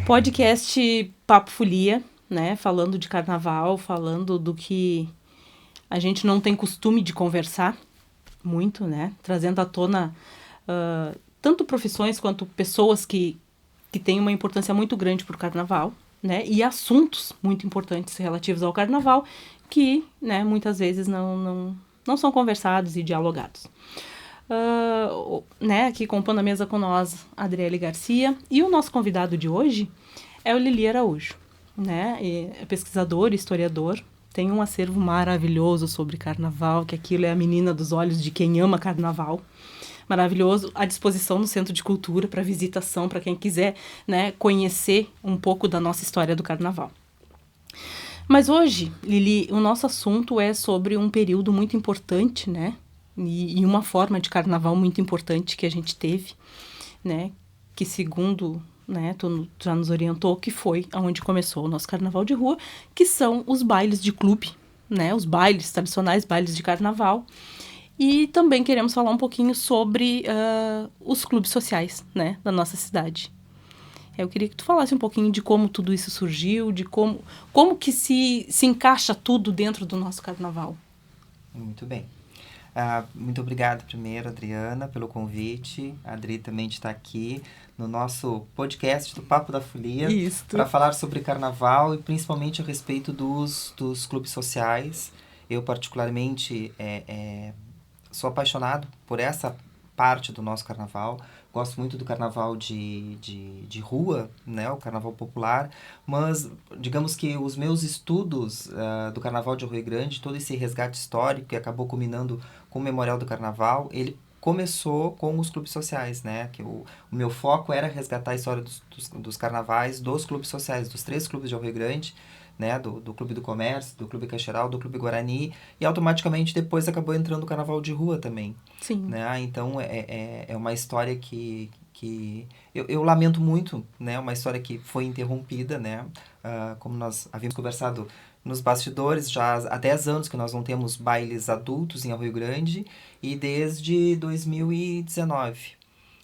Podcast Papo Folia, né? Falando de carnaval, falando do que a gente não tem costume de conversar muito, né? Trazendo à tona tanto profissões quanto pessoas que têm uma importância muito grande para o carnaval, né? E assuntos muito importantes relativos ao carnaval que, né, muitas vezes não são conversados e dialogados. Né, aqui compondo a mesa com nós, Adriele Garcia, e o nosso convidado de hoje é o Lili Araújo, né? É pesquisador, historiador, tem um acervo maravilhoso sobre carnaval, que aquilo é a menina dos olhos de quem ama carnaval. Maravilhoso, à disposição no Centro de Cultura para visitação, para quem quiser, né, conhecer um pouco da nossa história do carnaval. Mas hoje, Lili, o nosso assunto é sobre um período muito importante, né? E uma forma de carnaval muito importante que a gente teve, né? Que segundo, né, tu já nos orientou, que foi onde começou o nosso carnaval de rua, que são os bailes de clube, né? Os bailes tradicionais, bailes de carnaval. E também queremos falar um pouquinho sobre os clubes sociais, né, da nossa cidade. Eu queria que tu falasse um pouquinho de como tudo isso surgiu, de como que se encaixa tudo dentro do nosso carnaval. Muito bem. Muito obrigado primeiro, Adriana, pelo convite. A Adri também está aqui no nosso podcast do Papo da Folia para falar sobre carnaval e principalmente a respeito dos clubes sociais. Eu, particularmente, sou apaixonado por essa parte do nosso carnaval. Gosto muito do carnaval de rua, né? O carnaval popular. Mas, digamos que os meus estudos do carnaval de Rio Grande, todo esse resgate histórico que acabou culminando com o Memorial do Carnaval, ele começou com os clubes sociais, né? Que o meu foco era resgatar a história dos carnavais, dos clubes sociais, dos 3 clubes de Rio Grande, né? Do Clube do Comércio, do Clube Caixeral, do Clube Guarani, e automaticamente depois acabou entrando o Carnaval de Rua também. Sim. Né? Então é uma história que eu lamento muito, né? Uma história que foi interrompida, né? Como nós havíamos conversado nos bastidores, já há 10 anos que nós não temos bailes adultos em Rio Grande, e desde 2019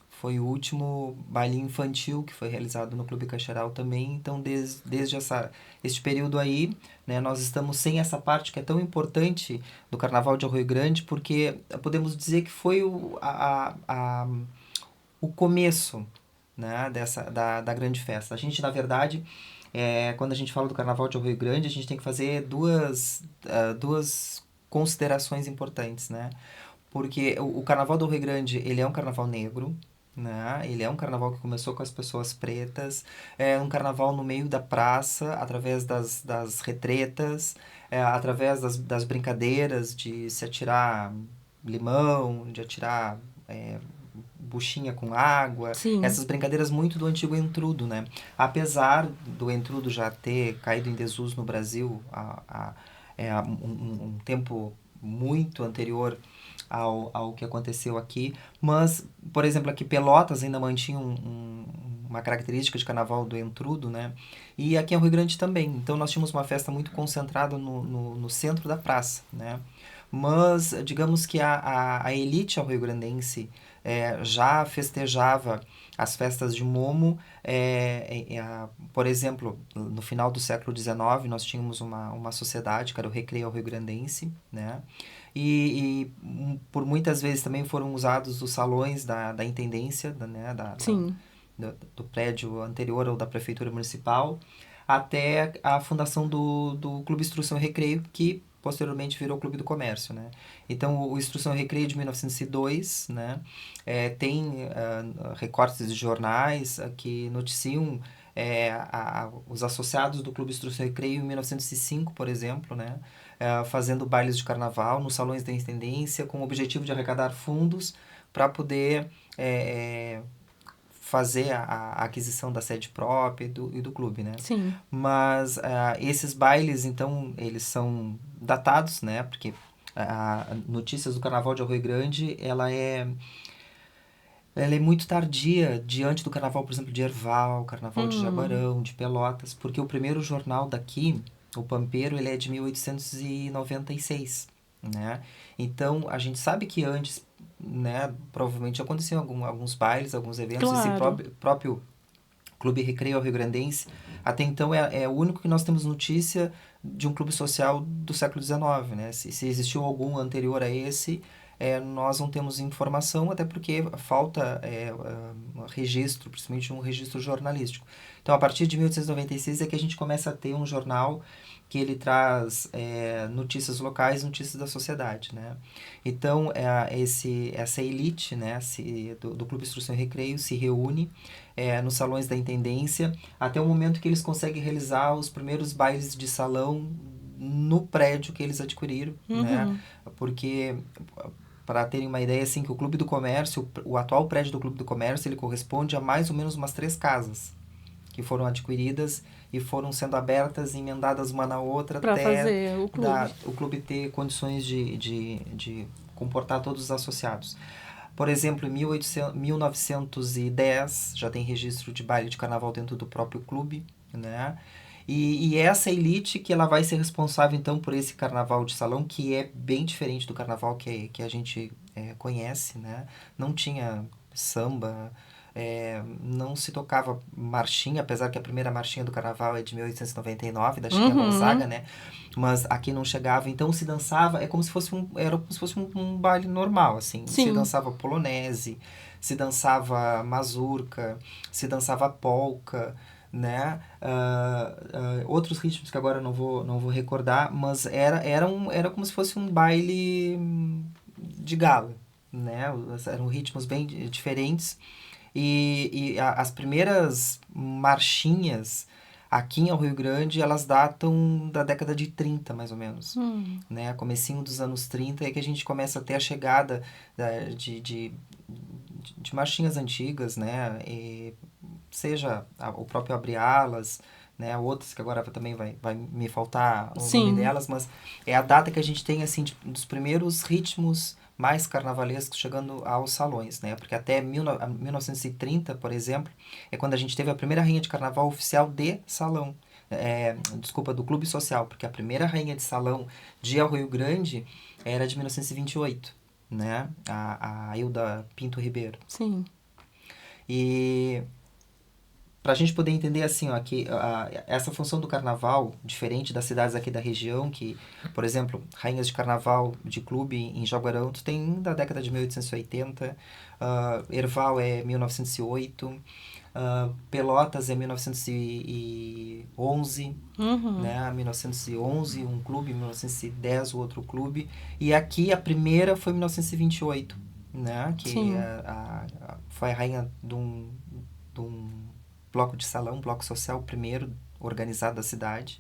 foi o último baile infantil que foi realizado no Clube Caixeral também. Então, desde este período aí, né, nós estamos sem essa parte que é tão importante do Carnaval de Rio Grande, porque podemos dizer que foi o começo, né, da grande festa. A gente, na verdade, quando a gente fala do Carnaval de Rio Grande, a gente tem que fazer duas considerações importantes, né? Porque o Carnaval do Rio Grande, ele é um carnaval negro, né? Ele é um carnaval que começou com as pessoas pretas, é um carnaval no meio da praça, através das retretas, através das brincadeiras de se atirar limão, de atirar buchinha com água, Sim. essas brincadeiras muito do antigo entrudo, né? Apesar do entrudo já ter caído em desuso no Brasil há um tempo muito anterior ao que aconteceu aqui, mas, por exemplo, aqui Pelotas ainda mantinha uma característica de carnaval do entrudo, né? E aqui em Rio Grande também. Então nós tínhamos uma festa muito concentrada no centro da praça, né? Mas, digamos que a elite rio-grandense já festejava as festas de Momo. Por exemplo, no final do século XIX, nós tínhamos uma sociedade, que era o Recreio Rio-Grandense, né? E por muitas vezes também foram usados os salões da intendência, né? Sim. Do prédio anterior ou da prefeitura municipal, até a fundação do Clube Instrução e Recreio, que posteriormente virou o Clube do Comércio, né? Então, o Instrução e Recreio de 1902, né? Tem recortes de jornais que noticiam os associados do Clube Instrução e Recreio em 1905, por exemplo, né? Fazendo bailes de carnaval nos salões da intendência, com o objetivo de arrecadar fundos para poder fazer a aquisição da sede própria e do clube, né? Sim. Mas esses bailes, então, eles são datados, né? Porque a Notícias do Carnaval de Rio Grande, ela é muito tardia diante do carnaval, por exemplo, de Erval, carnaval de Jaguarão, de Pelotas, porque o primeiro jornal daqui, o Pampeiro, ele é de 1896, né? Então, a gente sabe que antes, né, provavelmente aconteciam alguns bailes, alguns eventos, Claro. esse próprio Clube Recreio Rio-Grandense, até então é o único que nós temos notícia de um clube social do século XIX, né? Se existiu algum anterior a esse, nós não temos informação, até porque falta registro, principalmente um registro jornalístico. Então, a partir de 1896 é que a gente começa a ter um jornal que ele traz notícias locais, notícias da sociedade, né? Então, essa elite, né, do Clube Instrução e Recreio se reúne nos salões da intendência, até o momento que eles conseguem realizar os primeiros bailes de salão no prédio que eles adquiriram, né? Porque, para terem uma ideia, assim, que o Clube do Comércio, o atual prédio do Clube do Comércio, ele corresponde a mais ou menos umas 3 casas que foram adquiridas e foram sendo abertas e emendadas uma na outra pra até fazer o clube ter condições de comportar todos os associados. Por exemplo, em 1910 já tem registro de baile de carnaval dentro do próprio clube, né? E essa elite que ela vai ser responsável, então, por esse carnaval de salão, que é bem diferente do carnaval que a gente conhece, né? Não tinha samba, não se tocava marchinha, apesar que a primeira marchinha do carnaval é de 1899, da Chiquinha Gonzaga, né? Mas aqui não chegava, então se dançava, era como se fosse um baile normal, assim. Sim. Se dançava polonese, se dançava mazurca, se dançava polca, né? Outros ritmos que agora eu não vou recordar, mas era como se fosse um baile de gala, né? Eram ritmos bem diferentes. E as primeiras marchinhas aqui em Rio Grande, elas datam da década de 30, mais ou menos. Né? Comecinho dos anos 30 é que a gente começa a ter a chegada de marchinhas antigas, né? E seja o próprio Abre-Alas, né? Outras que agora também vai me faltar o nome delas, mas é a data que a gente tem, assim, dos primeiros ritmos mais carnavalescos chegando aos salões, né? Porque até 1930, por exemplo, é quando a gente teve a primeira rainha de carnaval oficial de salão. Do clube social, porque a primeira rainha de salão de Rio Grande era de 1928, né? A Hilda Pinto Ribeiro. Sim. E para a gente poder entender assim, ó, que essa função do carnaval, diferente das cidades aqui da região, que, por exemplo, rainhas de carnaval de clube em Jaguarão, tu tem da década de 1880, Erval é 1908, Pelotas é 1911, né? 1911 um clube, 1910 o outro clube, e aqui a primeira foi 1928, né? Que foi a rainha de um bloco de salão, bloco social, primeiro organizado da cidade,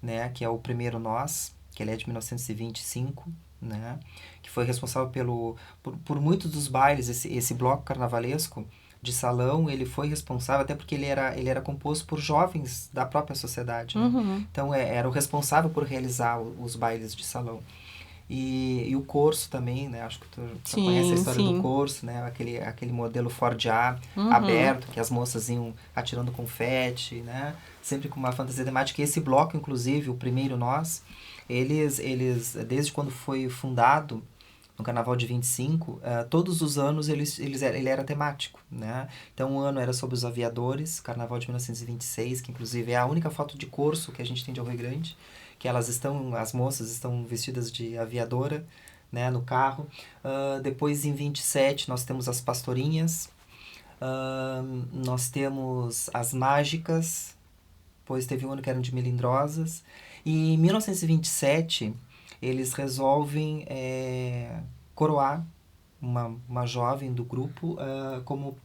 né, que é o Primeiro Nós, que ele é de 1925, né, que foi responsável por muitos dos bailes, esse bloco carnavalesco de salão, ele foi responsável, até porque ele era composto por jovens da própria sociedade, né? Então era o responsável por realizar os bailes de salão. E o Corso também, né? Acho que tu conhece a história do Corso, né? Aquele modelo Ford A aberto, que as moças iam atirando confete, né? Sempre com uma fantasia temática. E esse bloco, inclusive, o Primeiro Nós, eles desde quando foi fundado, no Carnaval de 25, todos os anos ele era temático, né? Então, um ano era sobre os aviadores, Carnaval de 1926, que inclusive é a única foto de Corso que a gente tem de Rio Grande, que as moças estão vestidas de aviadora, né, no carro. Depois, em 27, nós temos as pastorinhas, nós temos as mágicas, depois teve um ano que eram de melindrosas, e em 1927, eles resolvem coroar uma jovem do grupo como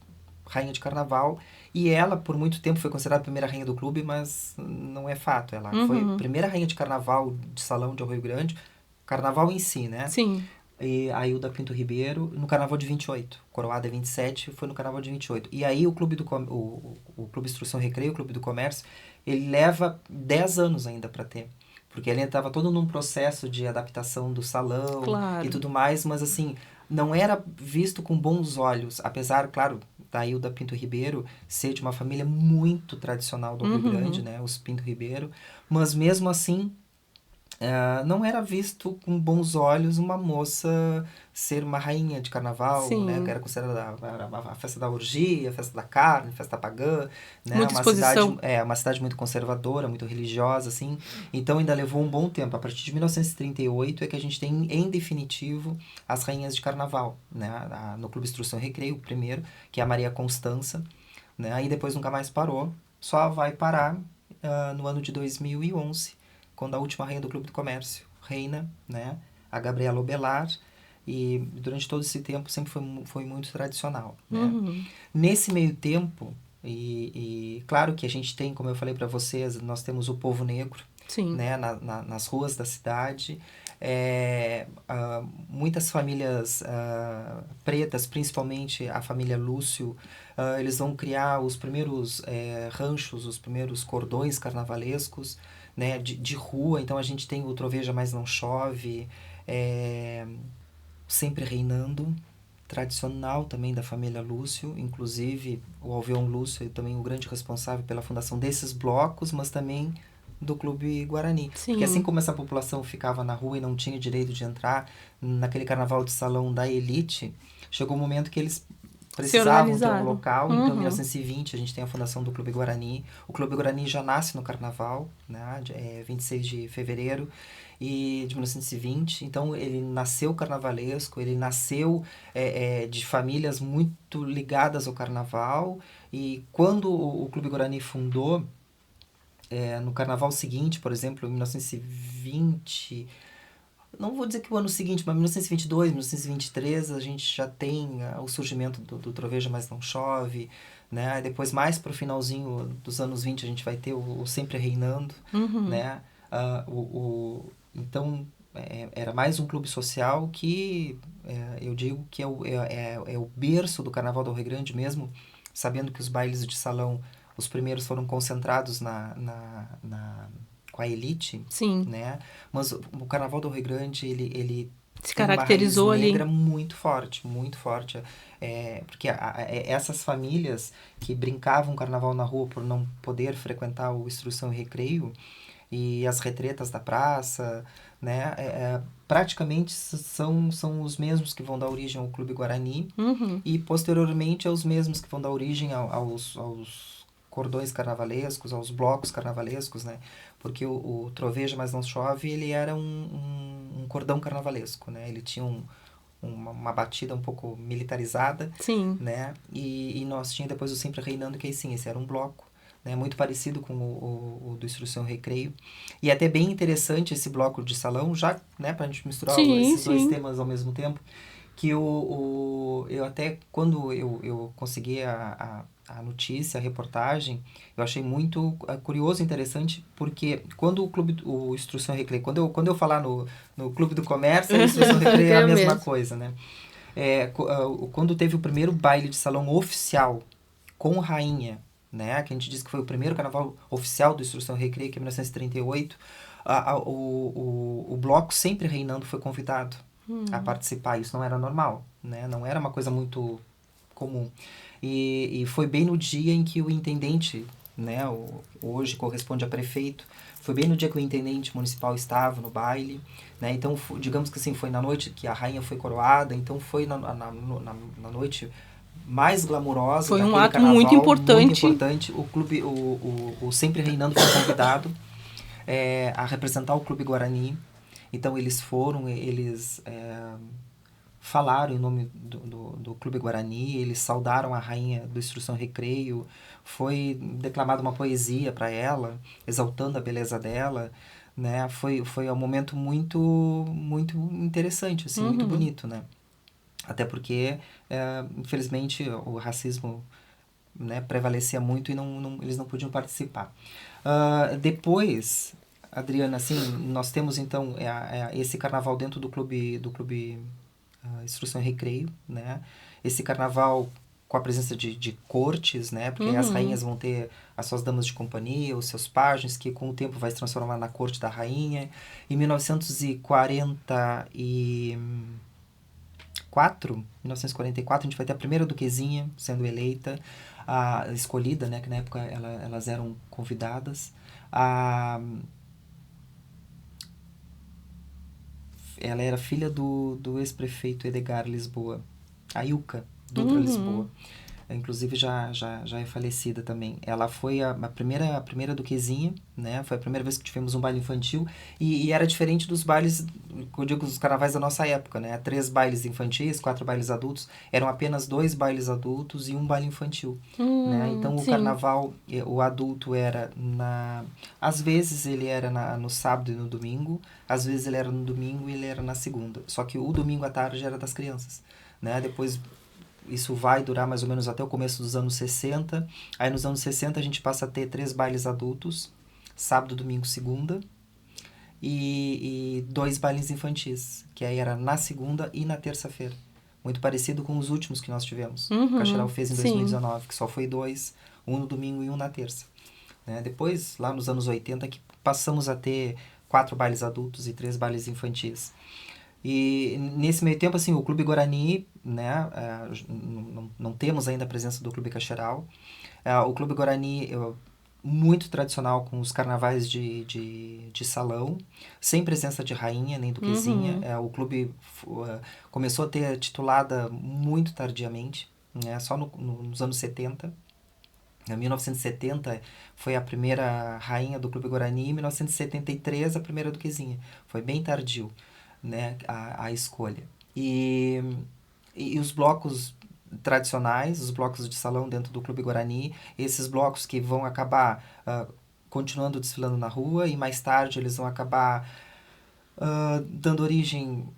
rainha de carnaval, e ela por muito tempo foi considerada a primeira rainha do clube, mas não é fato. Ela foi a primeira rainha de carnaval de salão de Rio Grande, carnaval em si, né? Sim. E a Hilda Pinto Ribeiro no carnaval de 28, coroada 27, foi no carnaval de 28. E aí o Clube o Clube Instrução e Recreio, o Clube do Comércio, ele leva 10 anos ainda para ter. Porque ele estava todo num processo de adaptação do salão e tudo mais, mas assim, não era visto com bons olhos, apesar, claro, da Hilda Pinto Ribeiro ser de uma família muito tradicional do Rio Grande, né, os Pinto Ribeiro, mas mesmo assim, não era visto com bons olhos uma moça ser uma rainha de carnaval, Sim. né? Que era considerada a festa da orgia, a festa da carne, a festa pagã, né? Muita exposição. Uma cidade muito conservadora, muito religiosa, assim. Então ainda levou um bom tempo. A partir de 1938 é que a gente tem, em definitivo, as rainhas de carnaval, né? No Clube Instrução e Recreio, o primeiro, que é a Maria Constança, né? Aí depois nunca mais parou. Só vai parar no ano de 2011, quando a última rainha do Clube do Comércio reina, né? A Gabriela Obelar. E durante todo esse tempo sempre foi muito tradicional, né? Uhum. Nesse meio tempo, e claro que a gente tem, como eu falei para vocês, nós temos o povo negro, Sim. né? Nas ruas da cidade. Muitas famílias pretas, principalmente a família Lúcio, eles vão criar os primeiros ranchos, os primeiros cordões carnavalescos, né? De rua. Então a gente tem o Troveja Mas Não Chove, Sempre Reinando, tradicional também da família Lúcio, inclusive o Alveon Lúcio é também o grande responsável pela fundação desses blocos, mas também do Clube Guarani. Sim. Porque assim como essa população ficava na rua e não tinha direito de entrar naquele carnaval de salão da elite, chegou um momento que eles precisavam ter um local. Então, em 1920, a gente tem a fundação do Clube Guarani. O Clube Guarani já nasce no carnaval, né? 26 de fevereiro de 1920. Então, ele nasceu carnavalesco, ele nasceu de famílias muito ligadas ao carnaval. E quando o Clube Guarani fundou, no carnaval seguinte, por exemplo, em 1920... Não vou dizer que o ano seguinte, mas 1922, 1923, a gente já tem o surgimento do Troveja Mas Não Chove, né? Depois, mais pro finalzinho dos anos 20, a gente vai ter o Sempre Reinando, né? Então, era mais um clube social que eu digo que é o berço do Carnaval do Rio Grande mesmo, sabendo que os bailes de salão, os primeiros foram concentrados com a elite, Sim. né? Mas o Carnaval do Rio Grande, ele se tem caracterizou uma raiz negra ali muito forte, muito forte. Porque essas famílias que brincavam Carnaval na rua por não poder frequentar o Instrução e Recreio e as retretas da praça, né? Praticamente são os mesmos que vão dar origem ao Clube Guarani e posteriormente os mesmos que vão dar origem aos cordões carnavalescos, aos blocos carnavalescos, né? Porque o Troveja Mas Não Chove, ele era um cordão carnavalesco, né? Ele tinha uma batida um pouco militarizada, sim, né? E nós tinha depois o Sempre Reinando, que aí sim, esse era um bloco, né? Muito parecido com o do Instrução e Recreio. E até bem interessante esse bloco de salão, já, né? Pra gente misturar esses dois temas ao mesmo tempo, que eu até, quando eu consegui a notícia, a reportagem, eu achei muito curioso e interessante, porque quando o Instrução e Recreio, quando eu falar no Clube do Comércio, a Instrução e Recreio é a mesma coisa, né? Quando teve o primeiro baile de salão oficial com rainha, né? Que a gente diz que foi o primeiro carnaval oficial do Instrução e Recreio, que é 1938, o bloco Sempre Reinando foi convidado a participar. Isso não era normal, né? Não era uma coisa muito comum. E foi bem no dia em que o intendente, né, hoje corresponde a prefeito, foi bem no dia que o intendente municipal estava no baile, né? Então, digamos que assim, foi na noite que a rainha foi coroada, então foi na noite mais glamurosa. Foi um ato carnaval, muito importante. Muito importante. O clube, o Sempre Reinando foi convidado a representar o Clube Guarani. Então eles falaram em nome do Clube Guarani, eles saudaram a rainha do Instrução e Recreio, foi declamada uma poesia para ela, exaltando a beleza dela, né? Foi um momento muito, muito interessante, assim, muito bonito, né? Até porque, infelizmente, o racismo, né, prevalecia muito e eles não podiam participar. Depois, Adriana, assim, nós temos então esse carnaval dentro do clube Instrução e Recreio, né? Esse carnaval com a presença de cortes, né? Porque as rainhas vão ter as suas damas de companhia, os seus pajens, que com o tempo vai se transformar na corte da rainha. Em 1944, a gente vai ter a primeira duquesinha sendo eleita, escolhida, né? Que na época elas eram convidadas. ela era filha do ex-prefeito Edgar Lisboa, a Ilka Dutra Lisboa. Inclusive já é falecida também. Ela foi a primeira duquesinha, né? Foi a primeira vez que tivemos um baile infantil e era diferente dos bailes, eu digo, os carnavais da nossa época, né? 3 bailes infantis, 4 bailes adultos, eram apenas 2 bailes adultos e um baile infantil, né? Então o carnaval, o adulto era às vezes ele era no sábado e no domingo, às vezes ele era no domingo e ele era na segunda. Só que o domingo à tarde era das crianças, né? Depois isso vai durar mais ou menos até o começo dos anos 60. Aí nos anos 60 a gente passa a ter 3 bailes adultos, sábado, domingo, segunda, e 2 bailes infantis, que aí era na segunda e na terça-feira. Muito parecido com os últimos que nós tivemos. O Cacheral fez em 2019, que só foi 2, um no domingo e um na terça. Né? Depois, lá nos anos 80, que passamos a ter 4 bailes adultos e 3 bailes infantis. E nesse meio tempo, assim, o Clube Guarani, né, não temos ainda a presença do Clube Cacheral. O Clube Guarani, muito tradicional com os carnavais de salão, sem presença de rainha nem duquesinha. O clube começou a ter titulada muito tardiamente, né, só nos anos 70. Em 1970 foi a primeira rainha do Clube Guarani, em 1973 a primeira duquesinha. Foi bem tardio, né, a escolha. E os blocos tradicionais, os blocos de salão dentro do Clube Guarani, esses blocos que vão acabar continuando desfilando na rua e mais tarde eles vão acabar dando origem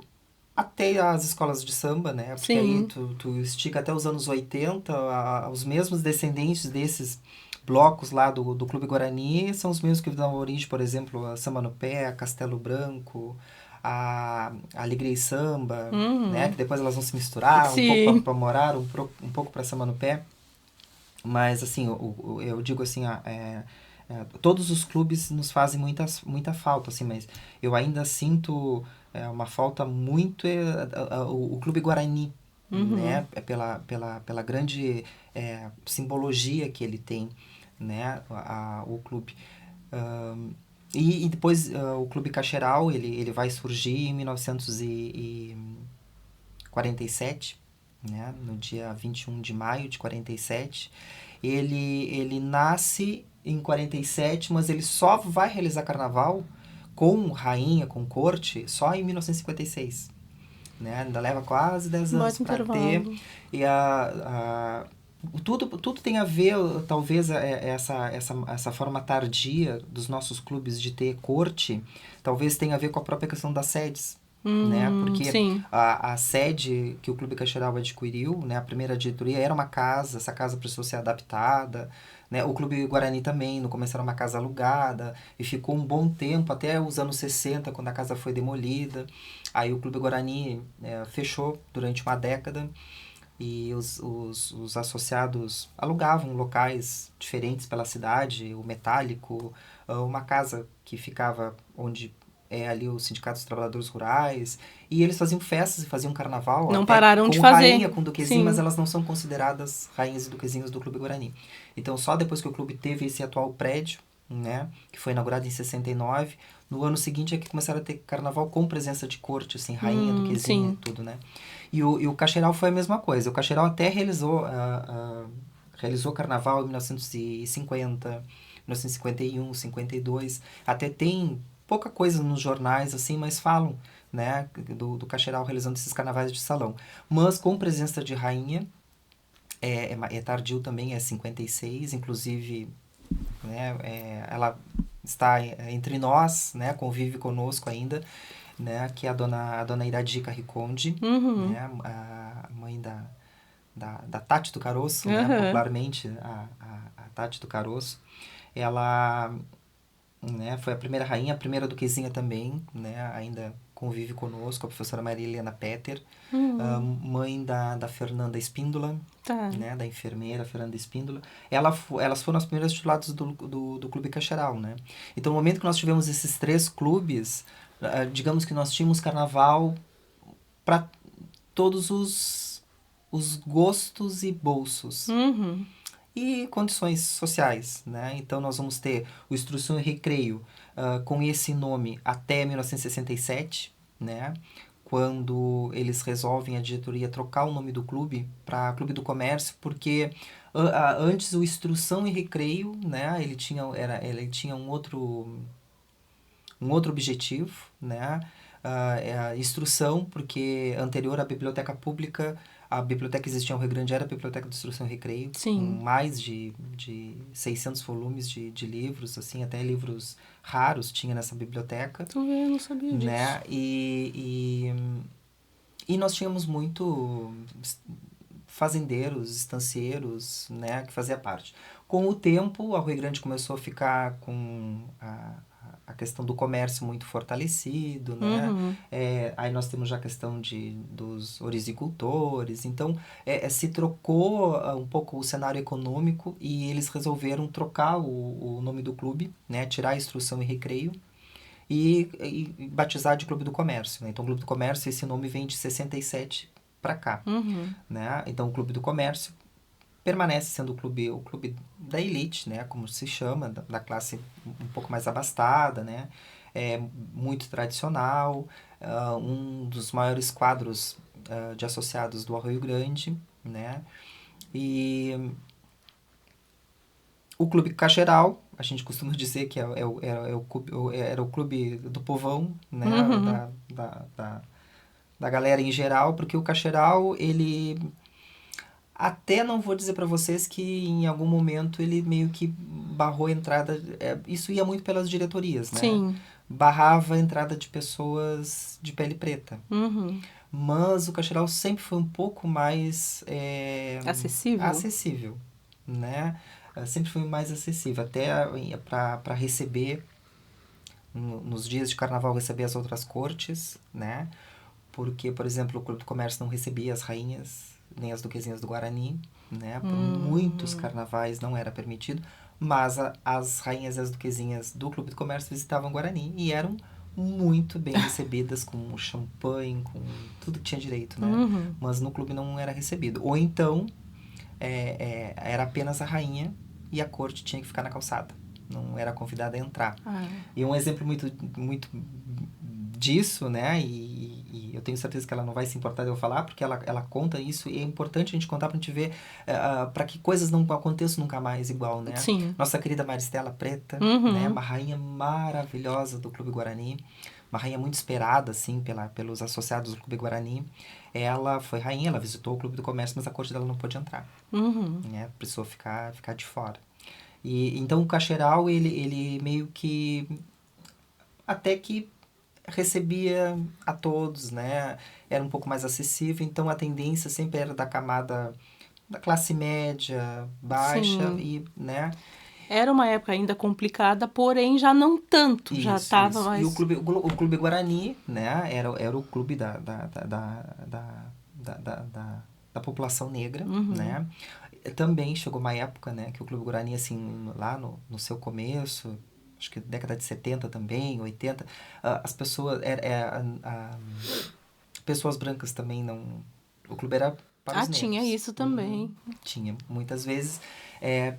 até às escolas de samba, né? Porque aí tu estica até os anos 80, os mesmos descendentes desses blocos lá do Clube Guarani são os mesmos que dão origem, por exemplo, a Samba no Pé, a Castelo Branco, a Alegria e Samba, né? Que depois elas vão se misturar, um pouco para morar, um pouco para Samba no Pé. Mas, assim, eu digo assim, todos os clubes nos fazem muita falta, assim, mas eu ainda sinto uma falta muito o Clube Guarani, né? Pela grande simbologia que ele tem, né? O clube. E depois o Clube Cacheral, ele vai surgir em 1947, né? No dia 21 de maio de 47. Ele nasce em 47, mas ele só vai realizar carnaval com rainha, com corte, só em 1956. Né? Ainda leva quase 10 anos para ter. E tudo tem a ver, talvez, essa forma tardia dos nossos clubes de ter corte, talvez tenha a ver com a própria questão das sedes. Né? Porque a sede que o Clube Cacheral adquiriu, né? A primeira diretoria era uma casa, essa casa precisou ser adaptada. Né? O Clube Guarani também, no começo era uma casa alugada, e ficou um bom tempo, até os anos 60, quando a casa foi demolida. Aí o Clube Guarani fechou durante uma década, e os associados alugavam locais diferentes pela cidade, o Metálico, uma casa que ficava onde ali o Sindicato dos Trabalhadores Rurais, e eles faziam festas e faziam carnaval. Não pararam de fazer. Rainha, com duquesinha, mas elas não são consideradas rainhas e duquesinhas do Clube Guarani. Então, só depois que o clube teve esse atual prédio, né, que foi inaugurado em 69, no ano seguinte é que começaram a ter carnaval com presença de corte, assim, rainha, duquesinha, tudo, né. E o Cacheral foi a mesma coisa. O Cacheral até realizou carnaval em 1950, 1951, 52, até tem pouca coisa nos jornais, assim, mas falam, né, do Cacheral realizando esses carnavais de salão. Mas com presença de rainha, é tardio também, é 56, inclusive, né, ela está entre nós, né, convive conosco ainda, né, que é a dona Iradica Riconde, né, a mãe da Tati do Caroço, né, popularmente a Tati do Caroço. Ela, né, foi a primeira rainha, a primeira duquesinha também, né, ainda convive conosco, a professora Maria Helena Petter, mãe da Fernanda Espíndola, né, da enfermeira Fernanda Espíndola. Elas foram as primeiras tituladas do Clube Cacheral, né. Então, no momento que nós tivemos esses 3 clubes, digamos que nós tínhamos carnaval para todos os gostos e bolsos. E condições sociais, né? Então, nós vamos ter o Instrução e Recreio com esse nome até 1967, né? Quando eles resolvem, a diretoria, trocar o nome do clube para Clube do Comércio, porque antes o Instrução e Recreio, né? Ele tinha um outro objetivo, né? É a instrução, porque anterior à biblioteca pública, a biblioteca que existia no Rio Grande era a Biblioteca de Instrução e Recreio, Sim. com mais de 600 volumes de livros, assim, até livros raros tinha nessa biblioteca. Eu não sabia disso. Né? E nós tínhamos muito fazendeiros, estancieiros, né, que fazia parte. Com o tempo, a Rio Grande começou a ficar com a questão do comércio muito fortalecido, né? Uhum. Aí nós temos já a questão dos orizicultores. Então, se trocou um pouco o cenário econômico e eles resolveram trocar o nome do clube, né? Tirar a Instrução e Recreio e batizar de Clube do Comércio, né? Então, o Clube do Comércio, esse nome vem de 67 para cá, né? Então, o Clube do Comércio permanece sendo o clube da elite, né? Como se chama, da classe um pouco mais abastada, né? É muito tradicional, um dos maiores quadros de associados do Arroio Grande, né? E o Clube Cacheral, a gente costuma dizer que era o clube do povão, né? Da galera em geral, porque o Cacheral, ele... Até não vou dizer para vocês que em algum momento ele meio que barrou a entrada... isso ia muito pelas diretorias, né? Sim. Barrava a entrada de pessoas de pele preta. Uhum. Mas o Cacheral sempre foi um pouco mais... acessível, né? Sempre foi mais acessível. Até para receber, nos dias de carnaval, receber as outras cortes, né? Porque, por exemplo, o Clube do Comércio não recebia as rainhas, nem as duquesinhas do Guarani, né? Por muitos carnavais não era permitido, mas as rainhas e as duquesinhas do Clube do Comércio visitavam Guarani e eram muito bem recebidas, com champanhe, com tudo que tinha direito, né? Mas no clube não era recebido. Ou então, era apenas a rainha e a corte tinha que ficar na calçada. Não era convidada a entrar. E um exemplo muito, muito disso, né? E eu tenho certeza que ela não vai se importar de eu falar, porque ela conta isso e é importante a gente contar pra gente ver para que coisas não aconteçam nunca mais igual, né? Sim. Nossa querida Maristela Preta, né? Uma rainha maravilhosa do Clube Guarani, uma rainha muito esperada, assim, pelos associados do Clube Guarani. Ela foi rainha, ela visitou o Clube do Comércio, mas a corte dela não pôde entrar. Né? Precisou ficar de fora. E então o Cacheral, ele meio que... até que recebia a todos, né? Era um pouco mais acessível, então a tendência sempre era da camada da classe média, baixa. Sim. E, né? Era uma época ainda complicada, porém já não tanto, já estava mais... E o Clube Guarani, né? Era o clube da população negra, né? Também chegou uma época, né, que o Clube Guarani, assim, lá no seu começo, acho que década de 70 também, 80, as pessoas... pessoas brancas também não... O clube era para os negros. Tinha isso também. Tinha. Muitas vezes,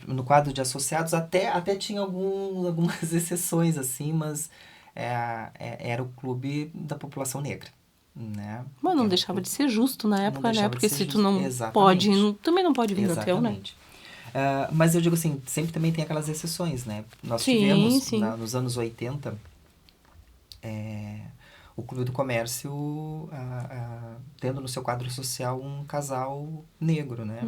no quadro de associados, até tinha algumas exceções, assim, mas era o clube da população negra. Né? Mas não deixava de ser justo na época, né? Porque se tu não Exatamente. pode, também não pode vir no teu, né? Mas eu digo assim, sempre também tem aquelas exceções, né? Nós tivemos, nos anos 80, o Clube do Comércio tendo no seu quadro social um casal negro, né?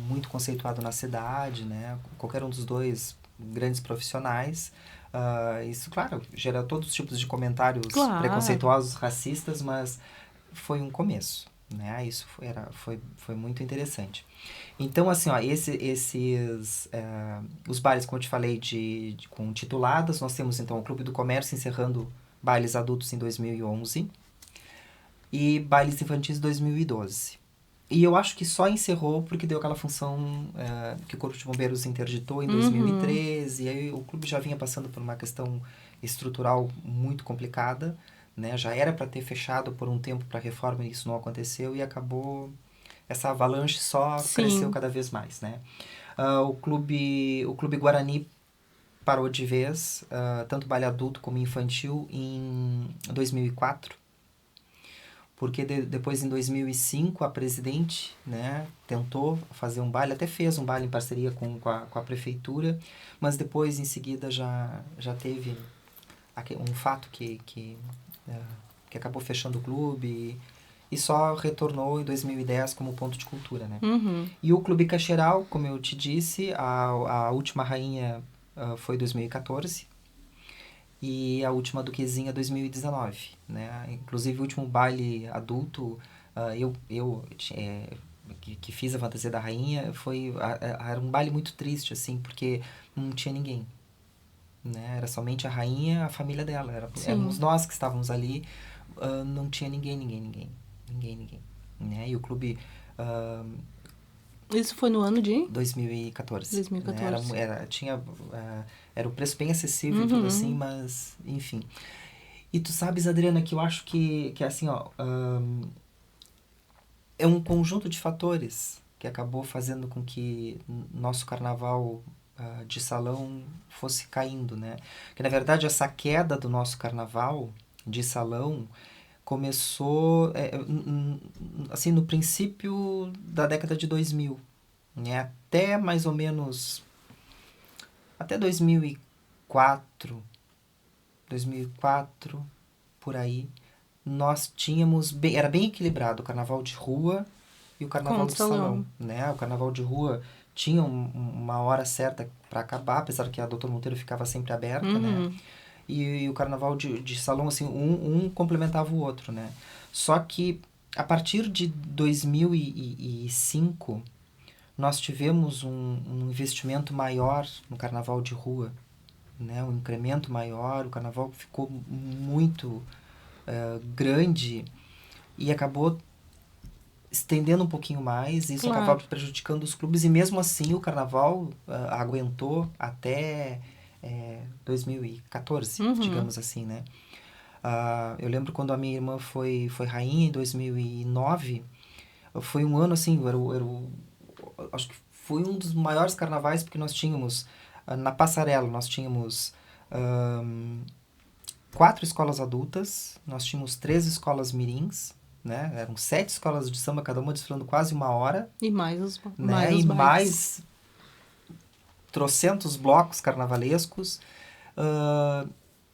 Muito conceituado na cidade, né? Qualquer um dos dois grandes profissionais. Isso, claro, gera todos os tipos de comentários preconceituosos, racistas, mas foi um começo, né? Isso foi muito interessante. Então, assim, ó, os bailes, como eu te falei, com tituladas, nós temos, então, o Clube do Comércio encerrando bailes adultos em 2011 e bailes infantis em 2012. E eu acho que só encerrou porque deu aquela função que o Corpo de Bombeiros interditou em 2013. E aí o clube já vinha passando por uma questão estrutural muito complicada, né? Já era para ter fechado por um tempo para reforma e isso não aconteceu. E acabou... Essa avalanche cresceu cada vez mais, né? O Clube Guarani parou de vez, tanto baile adulto como infantil, em 2004. Porque depois, em 2005, a presidente, né, tentou fazer um baile, até fez um baile em parceria com a prefeitura, mas depois, em seguida, já teve um fato que acabou fechando o clube e só retornou em 2010 como ponto de cultura, né? E o Clube Cacheral, como eu te disse, a última rainha foi 2014 e a última duquesinha 2019, né? Inclusive o último baile adulto, que fiz a fantasia da rainha, era um baile muito triste, assim, porque não tinha ninguém, né? Era somente a rainha, a família dela, éramos nós que estávamos ali, não tinha ninguém, né? E o clube... Isso foi no ano de? 2014. 2014. Né? Era o preço bem acessível e tudo assim, mas, enfim. E tu sabes, Adriana, que eu acho que assim, ó, é um conjunto de fatores que acabou fazendo com que nosso carnaval de salão fosse caindo, né? Que, na verdade, essa queda do nosso carnaval de salão começou assim, no princípio da década de 2000, né? Até mais ou menos... Até 2004, por aí, nós tínhamos... era bem equilibrado o carnaval de rua e o carnaval de salão, né? O carnaval de rua tinha uma hora certa para acabar, apesar que a Doutor Monteiro ficava sempre aberta, né? E o carnaval de salão, assim, um complementava o outro, né? Só que, a partir de 2005, nós tivemos um investimento maior no carnaval de rua, né? Um incremento maior, o carnaval ficou muito grande e acabou estendendo um pouquinho mais, e isso acabava prejudicando os clubes, e mesmo assim o carnaval aguentou até 2014, digamos assim, né? Eu lembro quando a minha irmã foi rainha em 2009, foi um ano assim, acho que foi um dos maiores carnavais, porque nós tínhamos, na passarela, nós tínhamos 4 escolas adultas, nós tínhamos 3 escolas mirins, né? Eram 7 escolas de samba, cada uma desfilando quase 1 hora. E mais os né? E mais trocentos blocos carnavalescos.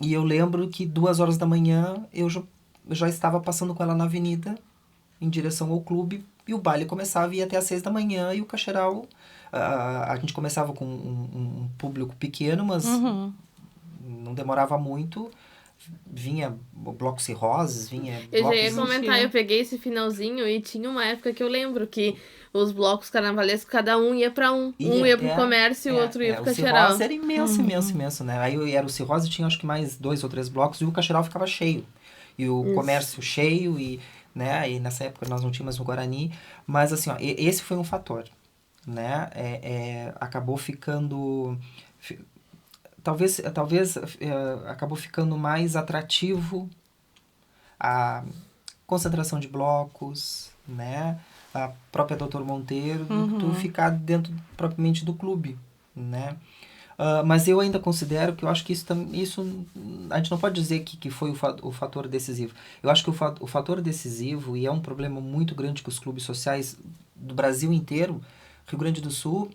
E eu lembro que 2 horas da manhã eu já estava passando com ela na avenida, em direção ao clube, e o baile começava e ia até às 6 da manhã, e o Cacheral... a gente começava com um público pequeno, mas não demorava muito. Vinha blocos cirroses, vinha blocos... Eu já ia comentar, eu peguei esse finalzinho e tinha uma época que eu lembro que os blocos carnavalescos, cada um ia pra um ia pro comércio e o outro ia pro Cacheral. O cirrose era imenso, né? Aí era o cirrose, tinha acho que mais 2 ou 3 blocos, e o Cacheral ficava cheio. E o comércio cheio, né? E nessa época nós não tínhamos o Guarani. Mas assim, ó, esse foi um fator, né? Acabou ficando... Talvez acabou ficando mais atrativo a concentração de blocos, né? A própria Doutor Monteiro, do que tu ficar dentro propriamente do clube, né? Mas eu ainda considero que eu acho que isso a gente não pode dizer que foi o fator decisivo. Eu acho que o fator decisivo, e é um problema muito grande que os clubes sociais do Brasil inteiro, Rio Grande do Sul,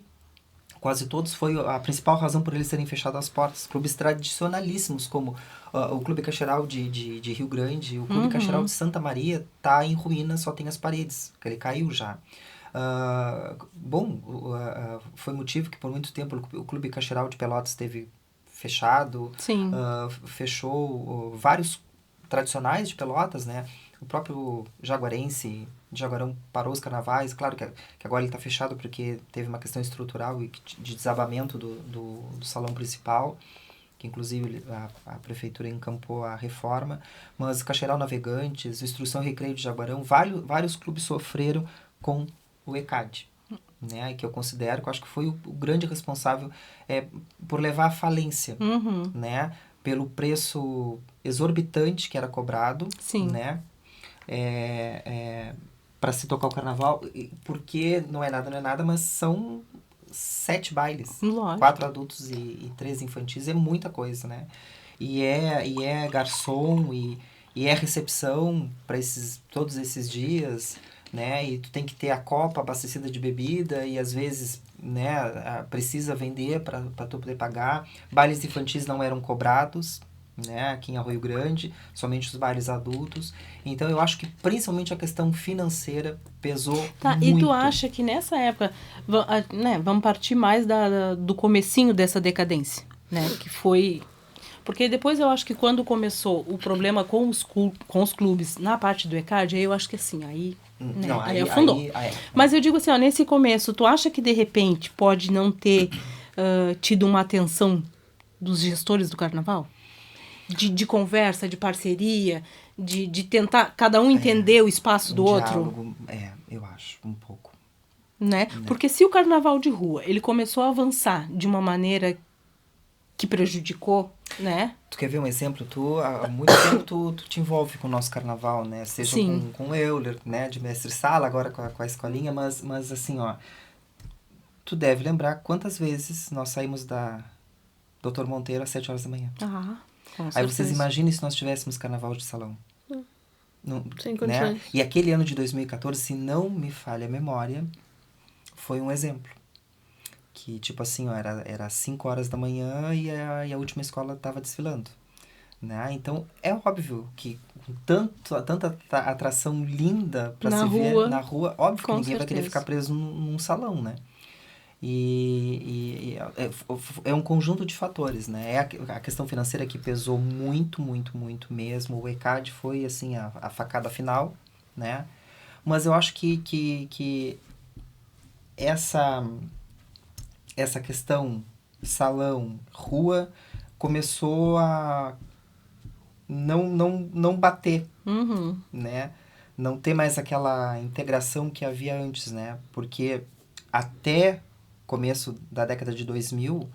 quase todos, foi a principal razão por eles terem fechado as portas. Clubes tradicionalíssimos, como o Clube Cacheral de Rio Grande, o Clube Cacheral de Santa Maria, tá em ruínas, só tem as paredes, porque ele caiu já. Foi motivo que por muito tempo o Clube Cacheral de Pelotas esteve fechado. Sim. Fechou vários tradicionais de Pelotas, né? O próprio Jaguarense de Jaguarão parou os carnavais. Claro que agora ele está fechado porque teve uma questão estrutural e de desabamento do salão principal, que inclusive a prefeitura encampou a reforma. Mas Cacheral Navegantes, Instrução e Recreio de Jaguarão, vários clubes sofreram com o ECAD, né? Que eu considero, que eu acho que foi o grande responsável por levar à falência, né? Pelo preço exorbitante que era cobrado, né? Para se tocar o carnaval, porque não é nada, mas 7 bailes. Lógico. 4 adultos e 3 infantis é muita coisa, né? E é garçom e é recepção para todos esses dias, né? E tu tem que ter a copa abastecida de bebida e às vezes, né, precisa vender para tu poder pagar. Bailes infantis não eram cobrados, né, aqui em Arroio Grande, somente os bailes adultos. Então eu acho que principalmente a questão financeira pesou muito. E tu acha que nessa época, né, vamos partir mais do comecinho dessa decadência, né, que foi... Porque depois eu acho que quando começou o problema com os clubes na parte do ECAD, aí eu acho que assim, aí... Né? Não, aí afundou. Mas eu digo assim, ó, nesse começo, tu acha que de repente pode não ter tido uma atenção dos gestores do carnaval? De conversa, de parceria, de tentar cada um entender o espaço do diálogo, outro? Eu acho, um pouco. Né? Porque se o carnaval de rua, ele começou a avançar de uma maneira que prejudicou, né? Tu quer ver um exemplo? Tu, há muito tempo, tu te envolve com o nosso carnaval, né? Seja com o Euler, né? De mestre-sala, agora com a escolinha, mas assim, ó... Tu deve lembrar quantas vezes nós saímos da Doutor Monteiro às 7 horas da manhã. Com certeza. Aí vocês imaginem se nós tivéssemos carnaval de salão. Sem condições. Né? E aquele ano de 2014, se não me falha a memória, foi um exemplo. Que, tipo assim, ó, era 5 horas da manhã e a última escola estava desfilando. Né? Então, é óbvio que com tanta atração linda para se ver na rua, óbvio que ninguém vai querer ficar preso num salão, né? E é um conjunto de fatores, né? A questão financeira que pesou muito, muito, muito mesmo. O ECAD foi, assim, a facada final, né? Mas eu acho que essa questão salão, rua, começou a não bater, né? Não ter mais aquela integração que havia antes, né? Porque até começo da década de 2000,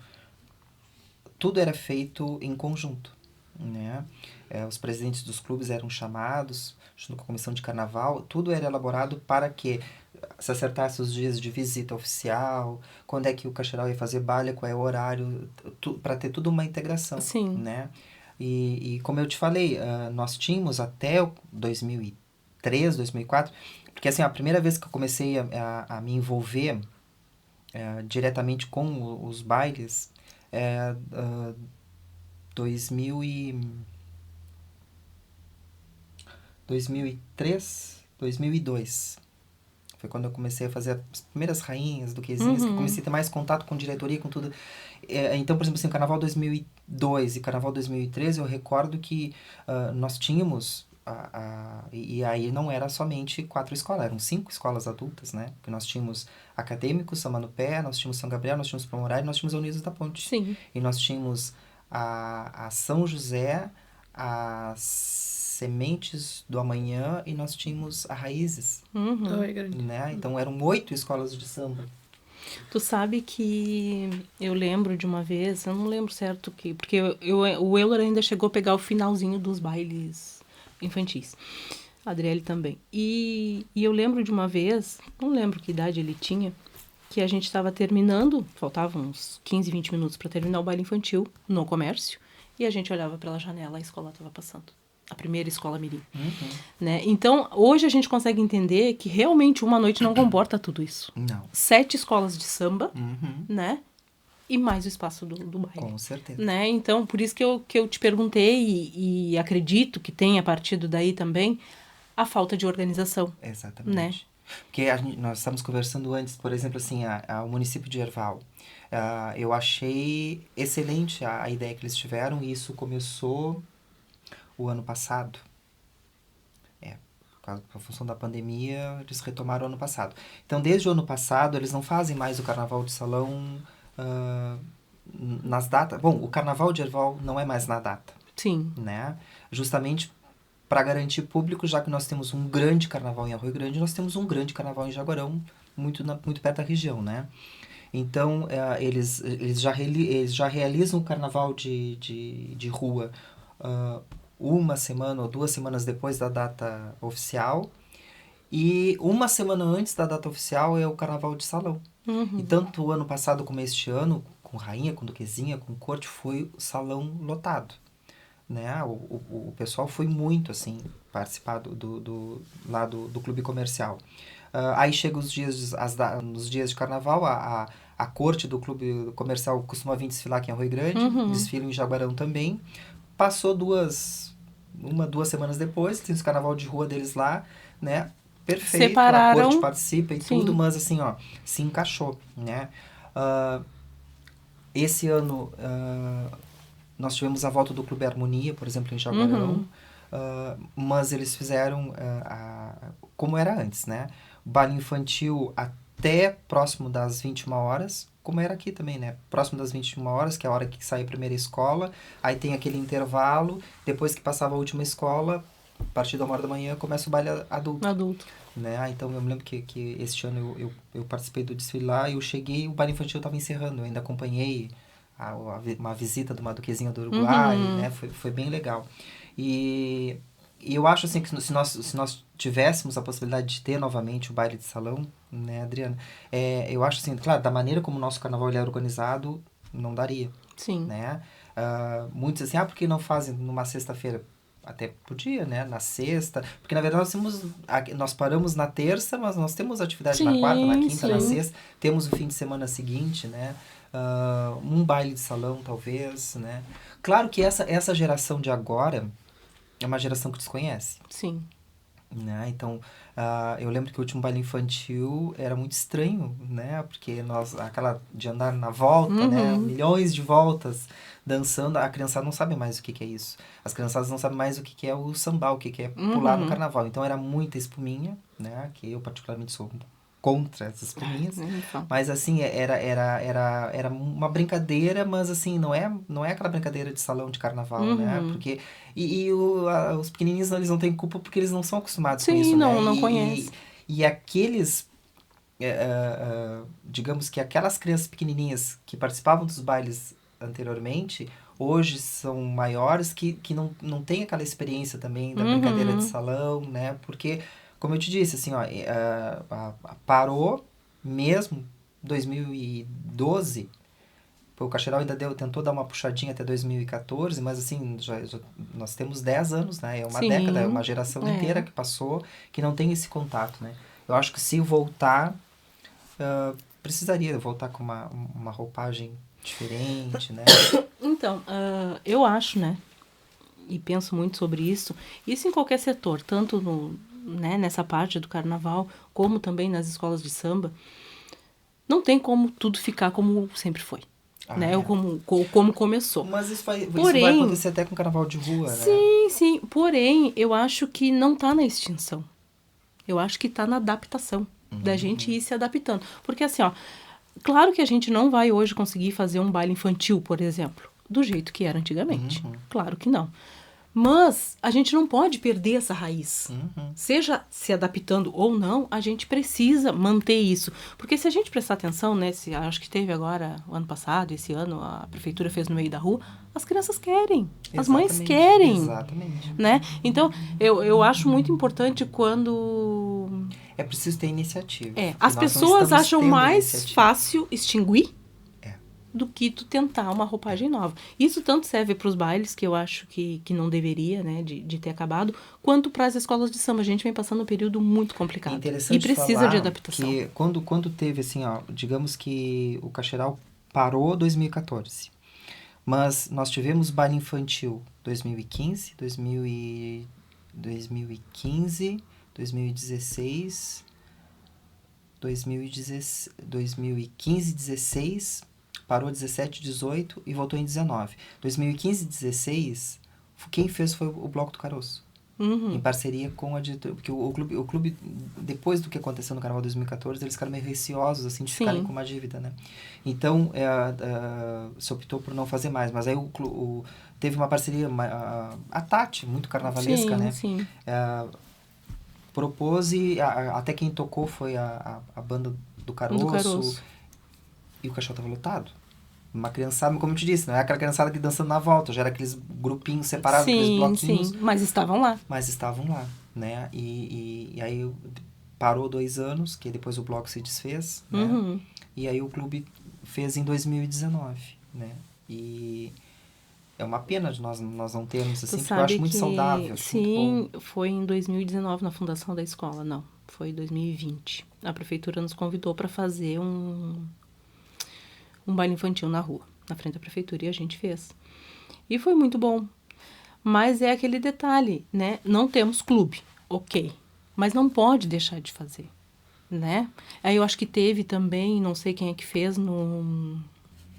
tudo era feito em conjunto, né? Os presidentes dos clubes eram chamados, junto com a comissão de carnaval, tudo era elaborado para que se acertasse os dias de visita oficial, quando é que o caixeral ia fazer baile, qual é o horário, para ter tudo uma integração, né? E como eu te falei, nós tínhamos até 2003, 2004, porque assim, a primeira vez que eu comecei a me envolver diretamente com os bailes, 2003, 2002. Foi quando eu comecei a fazer as primeiras rainhas, duquesinhas, que eu comecei a ter mais contato com diretoria, com tudo. Então, por exemplo, assim, o Carnaval 2002 e Carnaval 2013, eu recordo que nós tínhamos... E aí não era somente 4 escolas, eram 5 escolas adultas, né? Porque nós tínhamos Acadêmicos, São Manupé, nós tínhamos São Gabriel, nós tínhamos Palmorar e nós tínhamos a Unidos da Ponte. Sim. E nós tínhamos a São José, as Sementes do Amanhã e nós tínhamos a Raízes. Né? Então eram 8 escolas de samba. Tu sabe que eu lembro de uma vez, eu não lembro certo que... Porque o Euler ainda chegou a pegar o finalzinho dos bailes infantis. A Adriele também. E eu lembro de uma vez, não lembro que idade ele tinha, que a gente estava terminando, faltavam uns 15, 20 minutos para terminar o baile infantil no comércio, e a gente olhava pela janela, a escola estava passando. A primeira escola mirim. Né? Então, hoje a gente consegue entender que realmente uma noite não comporta tudo isso. Não. 7 escolas de samba, né? E mais o espaço do baile. Com certeza. Né? Então, por isso que eu te perguntei e acredito que tem, a partir daí também, a falta de organização. Exatamente. Né? Porque nós estávamos conversando antes, por exemplo, assim, o município de Erval. Eu achei excelente a ideia que eles tiveram e isso começou o ano passado. Por função da pandemia, eles retomaram o ano passado. Então, desde o ano passado, eles não fazem mais o carnaval de salão nas datas. Bom, o carnaval de Erval não é mais na data. Sim. Né? Justamente para garantir público, já que nós temos um grande carnaval em Arroio Grande, nós temos um grande carnaval em Jaguarão, muito perto da região, né? Então, eles já realizam o carnaval de rua uma semana ou 2 semanas depois da data oficial E uma semana antes da data oficial é o carnaval de salão. E tanto o ano passado como este ano, com rainha, com duquesinha, com corte, foi o salão lotado. Né? O pessoal foi muito, assim, participar lá do clube comercial. Aí chega nos dias de carnaval, a corte do clube comercial costuma vir desfilar aqui em Arroio Grande, desfila em Jaguarão também. Passou 2 semanas depois, tem o carnaval de rua deles lá, né? Perfeito, separaram. A corte participa e tudo, mas assim, ó, se encaixou, né? Esse ano, nós tivemos a volta do Clube Harmonia, por exemplo, em Jaguarão, mas eles fizeram como era antes, né? O baile infantil até próximo das 21 horas, como era aqui também, né? Próximo das 21 horas, que é a hora que sai a primeira escola, aí tem aquele intervalo, depois que passava a última escola, a partir da 1 hora da manhã começa o baile adulto. Né? Então eu me lembro que este ano eu participei do desfile lá, eu cheguei, o baile infantil estava encerrando, eu ainda acompanhei uma visita de uma duquesinha do Uruguai, né? Foi bem legal. E eu acho assim que se nós tivéssemos a possibilidade de ter novamente o baile de salão, né, Adriana? Eu acho assim, claro, da maneira como o nosso carnaval ele é organizado, não daria. Sim. Né? Muitos assim, por que não fazem numa sexta-feira? Até podia, né? Na sexta. Porque, na verdade, nós paramos na terça, mas nós temos atividade na quarta, na quinta, na sexta. Temos o fim de semana seguinte, né? Um baile de salão, talvez, né? Claro que essa geração de agora é uma geração que desconhece. Sim. Né? Então, eu lembro que o último baile infantil era muito estranho, né? Porque aquela de andar na volta, né? Milhões de voltas dançando, a criançada não sabe mais o que é isso. As criançadas não sabem mais o que é o sambal, o que é pular no carnaval. Então, era muita espuminha, né? Que eu particularmente sou contra essas espuminhas. Mas, assim, era uma brincadeira, mas, assim, não é aquela brincadeira de salão de carnaval, né? Porque... os pequenininhos, eles não têm culpa porque eles não são acostumados com isso, né? Não conhecem. E aqueles... digamos que aquelas crianças pequenininhas que participavam dos bailes anteriormente, hoje são maiores que não têm aquela experiência também da brincadeira de salão, né? Porque, como eu te disse, assim, ó, parou mesmo 2012. O Cacheral ainda tentou dar uma puxadinha até 2014, mas assim, nós temos 10 anos, né? É uma década, é uma geração inteira que passou, que não tem esse contato, né? Eu acho que se voltar, precisaria voltar com uma roupagem diferente, né? Então, eu acho, né? E penso muito sobre isso em qualquer setor, tanto nessa parte do carnaval, como também nas escolas de samba, não tem como tudo ficar como sempre foi. Né? Ou como começou. Mas isso vai acontecer até com o carnaval de rua, né? Sim. Porém, eu acho que não está na extinção. Eu acho que está na adaptação. Da gente ir se adaptando. Porque assim, ó, claro que a gente não vai hoje conseguir fazer um baile infantil, por exemplo, do jeito que era antigamente. Claro que não. Mas a gente não pode perder essa raiz. Seja se adaptando ou não, a gente precisa manter isso. Porque se a gente prestar atenção, né? Acho que teve agora, o ano passado, esse ano, a prefeitura fez no meio da rua, as crianças querem. As mães querem. Exatamente. Né? Então, eu acho muito importante quando... É preciso ter iniciativa. As pessoas acham mais fácil extinguir do que tu tentar uma roupagem nova. Isso tanto serve para os bailes, que eu acho que não deveria, né, de ter acabado, quanto para as escolas de samba. A gente vem passando um período muito complicado. É interessante e precisa de adaptação. Que quando teve, assim, ó, digamos que o Cacheral parou em 2014, mas nós tivemos baile infantil 2015, 2016, 2015, 16... Parou 17, 18 e voltou em 19. 2015 e 16, quem fez foi o Bloco do Caroço. Em parceria com a diretoria. Porque o clube, depois do que aconteceu no Carnaval 2014, eles ficaram meio receosos, assim, de ficarem com uma dívida, né? Então, se optou por não fazer mais. Mas aí teve uma parceria, a Tati, muito carnavalesca, né? Propôs e até quem tocou foi a banda do Caroço. E o Cacheral estava lotado. Uma criançada, como eu te disse, não é aquela criançada que dançando na volta, já era aqueles grupinhos separados, aqueles bloquinhos. Mas estavam lá. Né? E aí, parou 2 anos, que depois o bloco se desfez, né? E aí o clube fez em 2019, né? E é uma pena de nós não termos, assim, porque eu acho muito saudável. Acho sim, muito bom. Foi em 2019 na fundação da escola, não. Foi em 2020. A prefeitura nos convidou para fazer um baile infantil na rua, na frente da prefeitura, e a gente fez. E foi muito bom. Mas é aquele detalhe, né? Não temos clube, ok. Mas não pode deixar de fazer, né? Aí eu acho que teve também, não sei quem é que fez,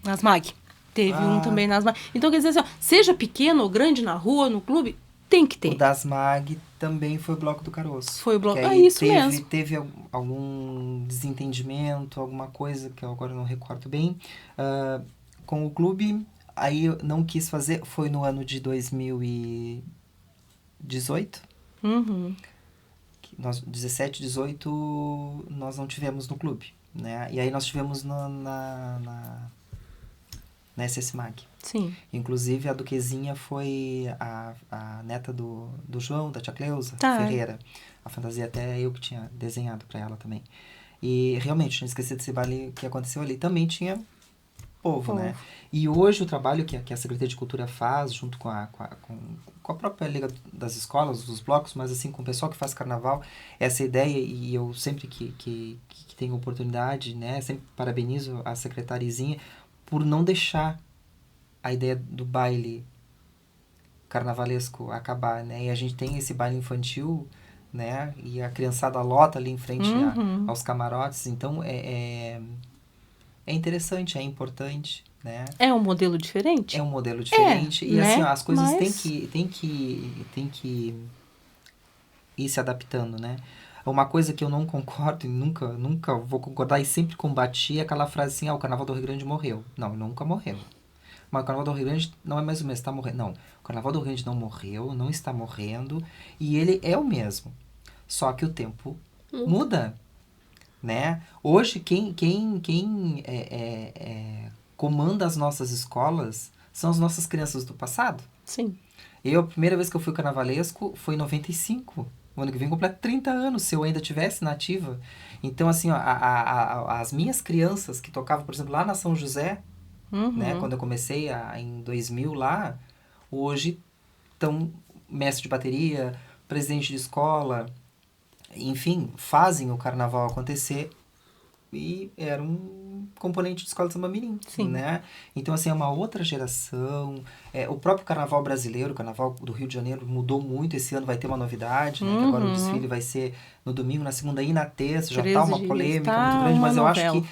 nas MAG. Teve um também nas MAG. Então, quer dizer assim, ó, seja pequeno ou grande na rua, no clube, tem que ter. O das MAG também foi o Bloco do Caroço. Foi o Bloco, isso mesmo. Teve algum desentendimento, alguma coisa que eu agora não recordo bem, com o clube. Aí eu não quis fazer, foi no ano de 2018. 17, 18, nós não tivemos no clube, né? E aí nós tivemos na SS-MAG. Sim. Inclusive, a Duquezinha foi a neta do João, da tia Cleusa Ferreira. A fantasia até eu que tinha desenhado para ela também. E realmente, não esqueci desse baile que aconteceu ali. Também tinha povo, né? E hoje o trabalho que a Secretaria de Cultura faz, junto com a própria Liga das Escolas, dos blocos, mas assim, com o pessoal que faz carnaval, essa ideia, e eu sempre que tenho oportunidade, né, sempre parabenizo a secretarizinha por não deixar a ideia do baile carnavalesco acabar, né? E a gente tem esse baile infantil, né? E a criançada lota ali em frente aos camarotes. Então, é interessante, é importante, né? É um modelo diferente? É um modelo diferente. E né? assim, ó, as coisas têm que ir se adaptando, né? Uma coisa que eu não concordo e nunca vou concordar e sempre combati é aquela frase assim, o Carnaval do Rio Grande morreu. Não, ele nunca morreu. Mas o Carnaval do Rio Grande não é mais o mesmo, está morrendo. Não, o Carnaval do Rio Grande não morreu, não está morrendo, e ele é o mesmo. Só que o tempo muda, né? Hoje, quem comanda as nossas escolas são as nossas crianças do passado. Sim. A primeira vez que eu fui carnavalesco foi em 95. O ano que vem completa 30 anos, se eu ainda estivesse na ativa. Então, assim, ó, as minhas crianças que tocavam, por exemplo, lá na São José, né, quando eu comecei em 2000 lá, hoje estão mestre de bateria, presidente de escola, enfim, fazem o carnaval acontecer e era um componente de escola de samba mirim, né? Então, assim, é uma outra geração. O próprio carnaval brasileiro, o carnaval do Rio de Janeiro mudou muito. Esse ano vai ter uma novidade, né? Que agora o desfile vai ser no domingo, na segunda e na terça. Já tá uma polêmica muito grande, mas eu acho que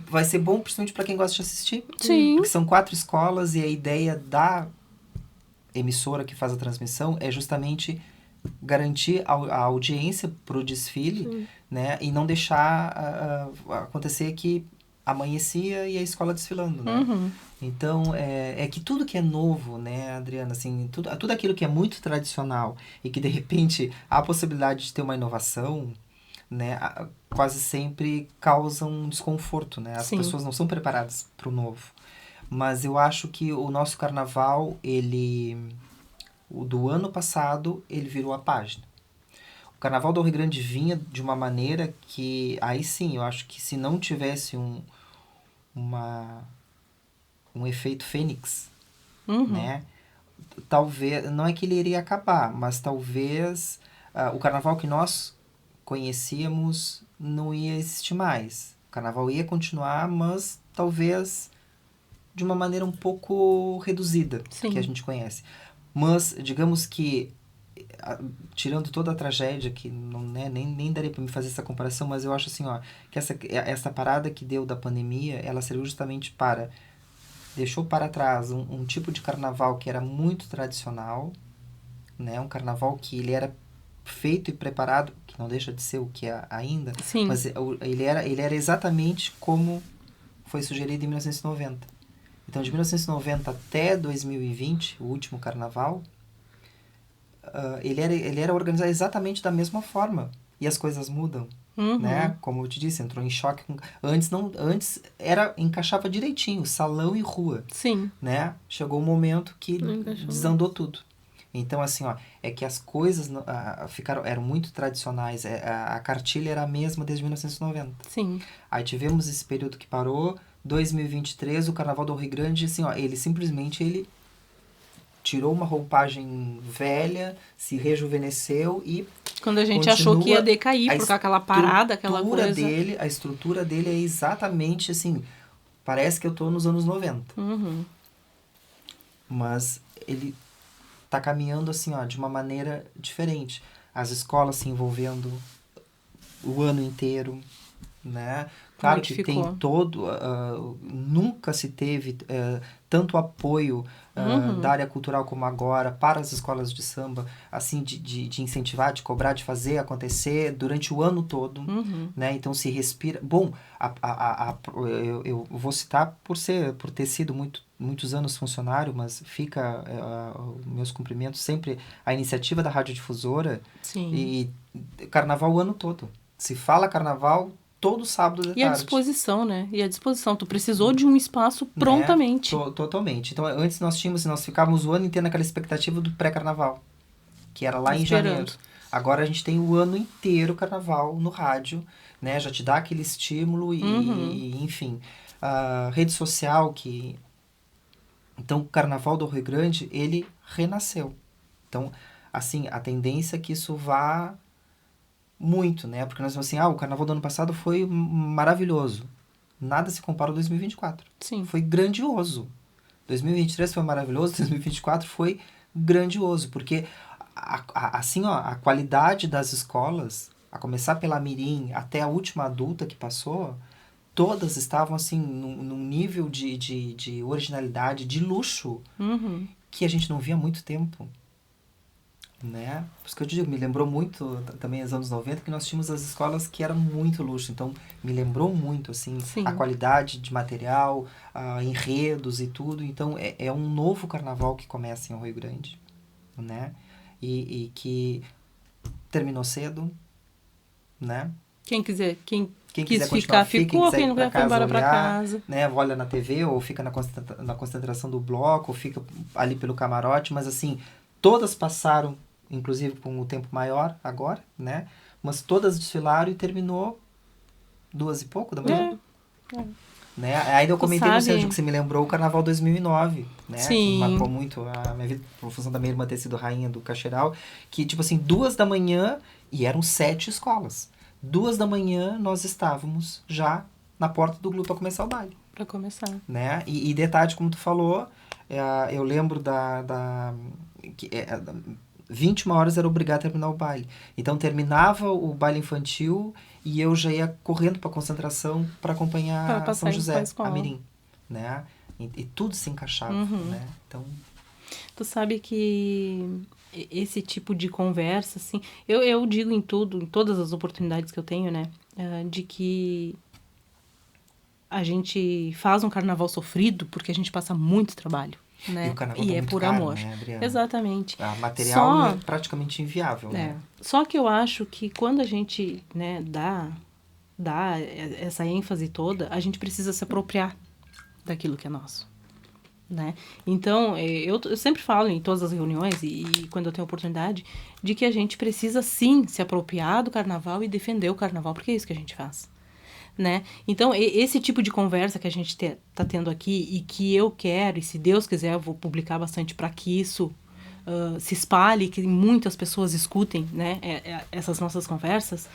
vai ser bom, principalmente para quem gosta de assistir. Sim. Porque são 4 escolas e a ideia da emissora que faz a transmissão é justamente garantir a audiência pro desfile, né? E não deixar acontecer que amanhecia e a escola desfilando, né? Então, é que tudo que é novo, né, Adriana, assim, tudo aquilo que é muito tradicional e que, de repente, há a possibilidade de ter uma inovação, né, quase sempre causa um desconforto, né? As pessoas não são preparadas para o novo. Mas eu acho que o nosso carnaval, o do ano passado, ele virou a página. O Carnaval do Rio Grande vinha de uma maneira que, aí sim, eu acho que se não tivesse um efeito fênix, né? Talvez, não é que ele iria acabar, mas talvez o Carnaval que nós conhecíamos não ia existir mais. O Carnaval ia continuar, mas talvez de uma maneira um pouco reduzida, que a gente conhece. Mas, digamos que, tirando toda a tragédia, que não, né, nem daria para me fazer essa comparação, mas eu acho assim, ó, que essa parada que deu da pandemia, ela serviu justamente deixou para trás um tipo de carnaval que era muito tradicional, né, um carnaval que ele era feito e preparado, que não deixa de ser o que é ainda, mas ele era exatamente como foi sugerido em 1990. Então, de 1990 até 2020, o último carnaval, ele era organizado exatamente da mesma forma. E as coisas mudam, né? Como eu te disse, entrou em choque. Antes encaixava direitinho, salão e rua. Sim. Né? Chegou um momento que desandou tudo. Então, assim, ó, é que as coisas eram muito tradicionais. A cartilha era a mesma desde 1990. Sim. Aí tivemos esse período que parou. 2023, o Carnaval do Rio Grande, assim, ó, ele simplesmente tirou uma roupagem velha, se rejuvenesceu e quando a gente achou que ia decair, por aquela parada, aquela coisa. A estrutura dele é exatamente assim, parece que eu tô nos anos 90. Uhum. Mas ele tá caminhando assim, ó, de uma maneira diferente. As escolas se envolvendo o ano inteiro, né? Claro que tem nunca se teve tanto apoio da área cultural como agora para as escolas de samba, assim, de incentivar, de cobrar, de fazer acontecer durante o ano todo, né? Então se respira... Bom, eu vou citar por ter sido muitos anos funcionário, mas fica meus cumprimentos sempre à iniciativa da Radiodifusora. Sim. E carnaval o ano todo. Se fala carnaval todo sábado de tarde. E a disposição, né? E a disposição. Tu precisou de um espaço prontamente. Totalmente. Então, antes nós ficávamos o ano inteiro naquela expectativa do pré-carnaval, que era lá em janeiro. Agora a gente tem o ano inteiro carnaval no rádio, né? Já te dá aquele estímulo e enfim. A rede social que... Então, o Carnaval do Rio Grande, ele renasceu. Então, assim, a tendência é que isso vá... muito, né? Porque nós vamos assim, o Carnaval do ano passado foi maravilhoso. Nada se compara ao 2024. Sim. Foi grandioso. 2023 foi maravilhoso, 2024 foi grandioso, porque assim, ó, a qualidade das escolas, a começar pela mirim até a última adulta que passou, todas estavam assim num nível de originalidade, de luxo, que a gente não via há muito tempo. Né? Por isso que eu digo, me lembrou muito também os anos 90, que nós tínhamos as escolas que eram muito luxo. Então, me lembrou muito, assim, a qualidade de material, enredos e tudo. Então, é um novo carnaval que começa em Rio Grande, né? E que terminou cedo, né? Quem quiser quis ficar, ficou. Quem não quer foi embora pra casa. Né? Olha na TV, ou fica na concentração do bloco, ou fica ali pelo camarote. Mas, assim, todas passaram, inclusive com o tempo maior agora, né? Mas todas desfilaram e terminou 2 e pouco da manhã. Né? Aí eu comentei no Sérgio que você me lembrou o Carnaval 2009, né? Sim. Que marcou muito a minha vida, por função da minha irmã ter sido rainha do Cacheral, que, tipo assim, 2 da manhã, e eram 7 escolas. 2 da manhã nós estávamos já na porta do clube para começar o baile. Para começar. Né? E detalhe, como tu falou, eu lembro 21 horas era obrigado a terminar o baile. Então, terminava o baile infantil e eu já ia correndo para a concentração para acompanhar São José, a mirim. Né? E tudo se encaixava. Né? Então... Tu sabe que esse tipo de conversa, assim... Eu digo em todas as oportunidades que eu tenho, né? De que a gente faz um carnaval sofrido porque a gente passa muito trabalho. Né? E é por amor. Né, Adriana? Exatamente. O material é praticamente inviável. Né? Só que eu acho que quando a gente, né, dá essa ênfase toda, a gente precisa se apropriar daquilo que é nosso. Né? Então, eu sempre falo em todas as reuniões e quando eu tenho oportunidade, de que a gente precisa sim se apropriar do carnaval e defender o carnaval, porque é isso que a gente faz. Né? Então, esse tipo de conversa que a gente tá tendo aqui e que eu quero, e se Deus quiser, eu vou publicar bastante para que isso se espalhe, que muitas pessoas escutem, né, essas nossas conversas,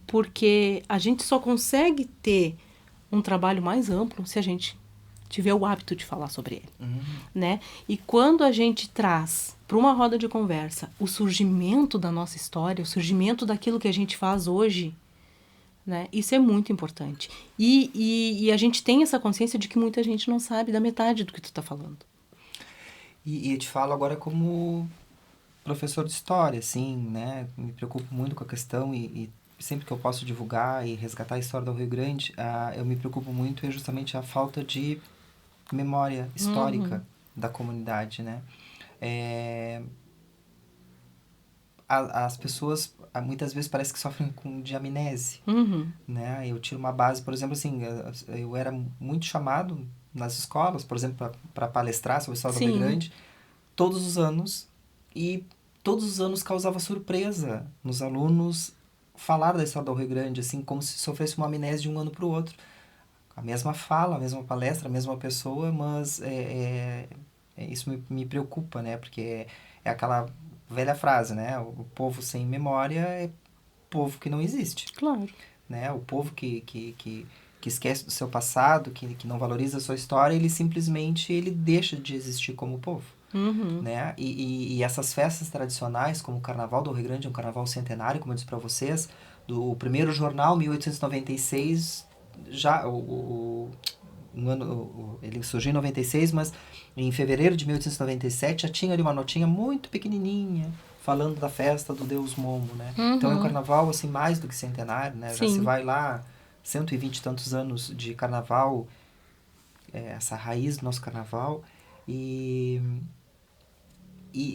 porque a gente só consegue ter um trabalho mais amplo se a gente tiver o hábito de falar sobre ele. Né? E quando a gente traz para uma roda de conversa o surgimento da nossa história, o surgimento daquilo que a gente faz hoje, né? Isso é muito importante. E a gente tem essa consciência de que muita gente não sabe da metade do que tu está falando. E eu te falo agora como professor de história, assim, né? Me preocupo muito com a questão e sempre que eu posso divulgar e resgatar a história do Rio Grande, eu me preocupo muito justamente a falta de memória histórica da comunidade, né? As pessoas muitas vezes parece que sofrem de amnésia, né? Eu tiro uma base, por exemplo, assim, eu era muito chamado nas escolas, por exemplo, para palestrar sobre a história do Rio Grande. Todos os anos E todos os anos causava surpresa nos alunos falar da história do Rio Grande, assim, como se sofresse uma amnésia de um ano para o outro. A mesma fala, a mesma palestra, a mesma pessoa, mas isso me preocupa, né? Porque é aquela velha frase, né? O povo sem memória é povo que não existe. Claro. Né? O povo que esquece do seu passado, que não valoriza a sua história, ele simplesmente deixa de existir como povo. Né? E essas festas tradicionais, como o Carnaval do Rio Grande, um carnaval centenário, como eu disse para vocês, do primeiro jornal, 1896, já ele surgiu em 96, mas em fevereiro de 1897 já tinha ali uma notinha muito pequenininha falando da festa do Deus Momo, né? Então é um carnaval assim mais do que centenário, né? Já se vai lá 120 e tantos anos de carnaval, essa raiz do nosso carnaval, e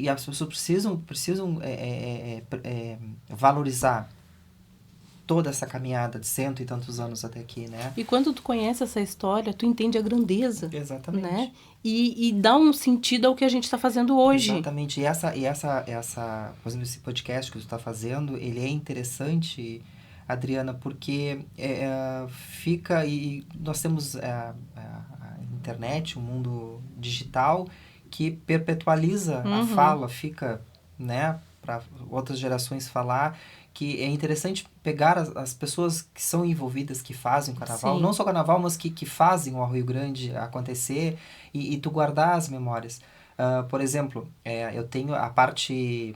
as pessoas precisam valorizar toda essa caminhada de 100 e tantos anos até aqui, né? E quando tu conhece essa história, tu entende a grandeza. Exatamente. Né? E dá um sentido ao que a gente está fazendo hoje. Exatamente. E essa, por exemplo, esse podcast que tu está fazendo, ele é interessante, Adriana, porque fica... E nós temos a internet, o mundo digital, que perpetualiza a fala, fica, né, para outras gerações falar, que é interessante pegar as pessoas que são envolvidas, que fazem o carnaval, não só o carnaval, mas que fazem o Rio Grande acontecer, e tu guardar as memórias. Por exemplo, eu tenho a parte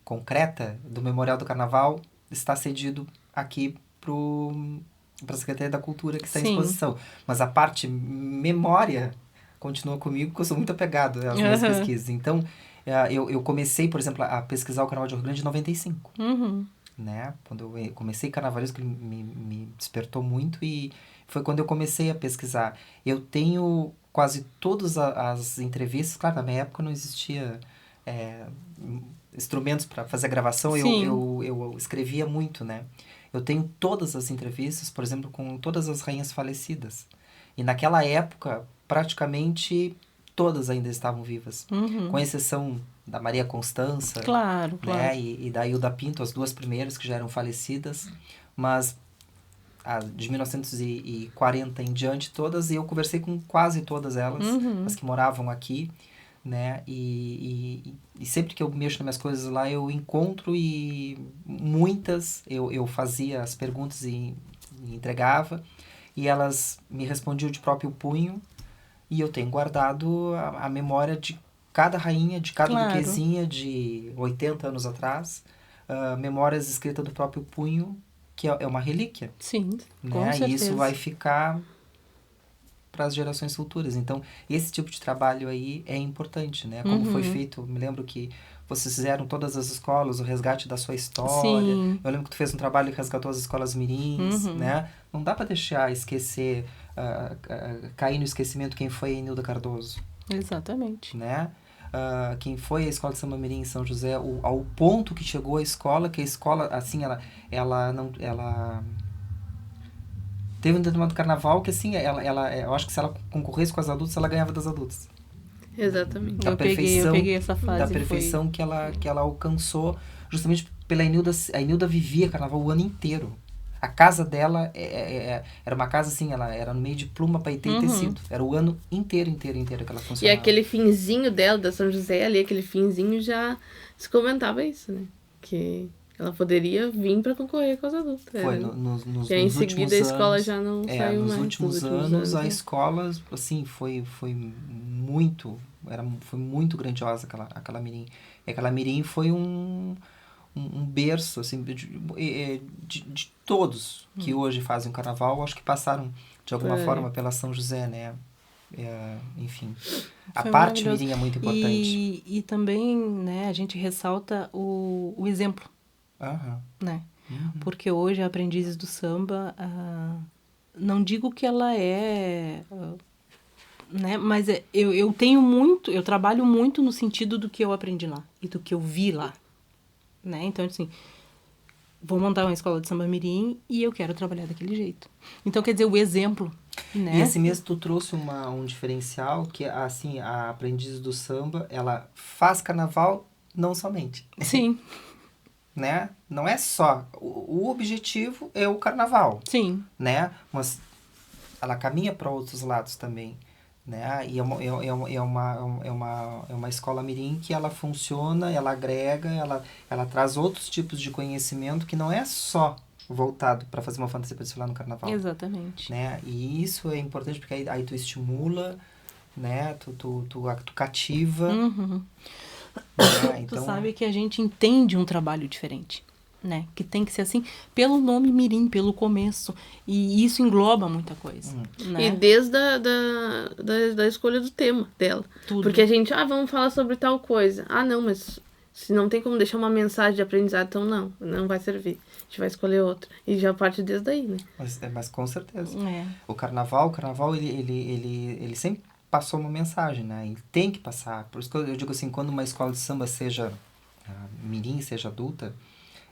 concreta do Memorial do Carnaval, está cedido aqui para a Secretaria da Cultura, que está em exposição. Mas a parte memória continua comigo, porque eu sou muito apegado às minhas pesquisas. Então, eu comecei, por exemplo, a pesquisar o Carnaval de Rio Grande em 95. Né? Quando eu comecei carnavalismo, que me despertou muito, e foi quando eu comecei a pesquisar. Eu tenho quase todas as entrevistas, claro, na minha época não existia instrumentos para fazer a gravação, eu escrevia muito, né? Eu tenho todas as entrevistas, por exemplo, com todas as rainhas falecidas. E naquela época, praticamente todas ainda estavam vivas, com exceção da Maria Constança, claro. E da Hilda Pinto, as duas primeiras que já eram falecidas, mas de 1940 em diante todas, e eu conversei com quase todas elas, as que moravam aqui, né? E sempre que eu mexo nas minhas coisas lá, eu encontro, e muitas eu fazia as perguntas e entregava, e elas me respondiam de próprio punho, e eu tenho guardado a memória de cada rainha, de cada duquesinha de 80 anos atrás, memórias escritas do próprio punho, que é uma relíquia. Sim, né? Com certeza. E isso vai ficar para as gerações futuras. Então, esse tipo de trabalho aí é importante, né? Como foi feito, me lembro que vocês fizeram todas as escolas, o resgate da sua história. Sim. Eu lembro que tu fez um trabalho que resgatou as escolas mirins, né? Não dá para deixar esquecer, cair no esquecimento quem foi a Enilda Cardoso. Exatamente. Né? Quem foi a escola de Samba Mirim em São José, ao ponto que chegou a escola, que a escola, assim, ela teve um determinado carnaval que, assim, eu acho que se ela concorresse com as adultas, ela ganhava das adultas. Exatamente. Eu peguei essa fase. Da perfeição que ela alcançou, justamente pela Enilda. A Enilda vivia carnaval o ano inteiro. A casa dela era uma casa assim, ela era no meio de pluma, paetê e tecido. Era o ano inteiro que ela funcionava. E aquele finzinho dela, da São José ali, aquele finzinho já se comentava isso, né? Que ela poderia vir para concorrer com as adultas. Foi, nos em seguida a escola já não saiu nos mais. Últimos anos, a escola, assim, foi muito grandiosa aquela mirim. E aquela mirim foi um berço, assim, de todos que hoje fazem o carnaval, acho que passaram, de alguma forma, pela São José, né? Enfim, a parte mirim é muito importante. E também, né, a gente ressalta o exemplo, né? Porque hoje a Aprendizes do Samba, não digo que ela né, mas eu trabalho muito no sentido do que eu aprendi lá e do que eu vi lá. Né? Então, assim, vou montar uma escola de samba mirim e eu quero trabalhar daquele jeito. Então, quer dizer, o exemplo Né? E assim mesmo tu trouxe um diferencial que, assim, a aprendiz do samba, ela faz carnaval não somente. Sim. Né? Não é só. O objetivo é o carnaval. Sim. Né? Mas ela caminha para outros lados também. Né? E é uma escola mirim que ela funciona, ela agrega, ela traz outros tipos de conhecimento que não é só voltado para fazer uma fantasia para desfilar no carnaval. Exatamente. Né? E isso é importante porque aí tu estimula, né? Tu cativa. Uhum. Né? Então... Tu sabe que a gente entende um trabalho diferente, né? Que tem que ser assim, pelo nome mirim, pelo começo. E isso engloba muita coisa. Né? E desde da escolha do tema dela. Tudo. Porque a gente, vamos falar sobre tal coisa. Não, mas se não tem como deixar uma mensagem de aprendizado, então não vai servir. A gente vai escolher outra. E já parte desde aí, né? Mas com certeza. É. O carnaval ele sempre passou uma mensagem, né? Ele tem que passar. Por isso que eu digo assim, quando uma escola de samba seja mirim, seja adulta,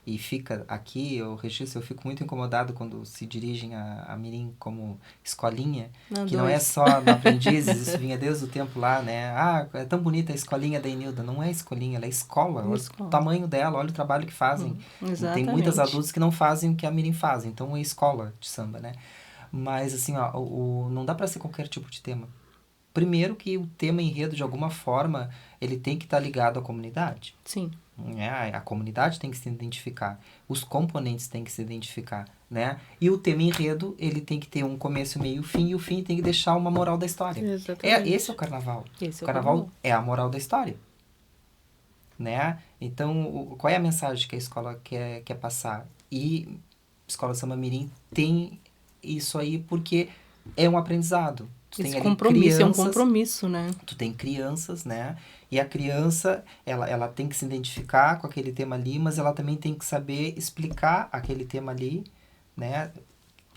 e fica aqui, eu registro, eu fico muito incomodado quando se dirigem a mirim como escolinha, que não é só no Aprendizes, isso vinha desde o tempo lá, né? É tão bonita a escolinha da Enilda. Não é escolinha, ela é escola. Olha o tamanho dela, olha o trabalho que fazem. Exatamente. Tem muitos adultos que não fazem o que a mirim faz, então é escola de samba, né? Mas assim, não dá para ser qualquer tipo de tema. Primeiro que o tema enredo, de alguma forma, ele tem que estar ligado à comunidade. Sim. A comunidade tem que se identificar. Os componentes têm que se identificar, né? E o tema enredo, ele tem que ter um começo, meio e fim. E o fim tem que deixar uma moral da história. Exatamente. Esse é o carnaval. Esse o carnaval é a moral da história. Né? Então, qual é a mensagem que a escola quer passar? E a Escola Samba Mirim tem isso aí porque é um aprendizado. Esse compromisso, é um compromisso, né? Tu tem crianças, né? E a criança, ela tem que se identificar com aquele tema ali, mas ela também tem que saber explicar aquele tema ali, né?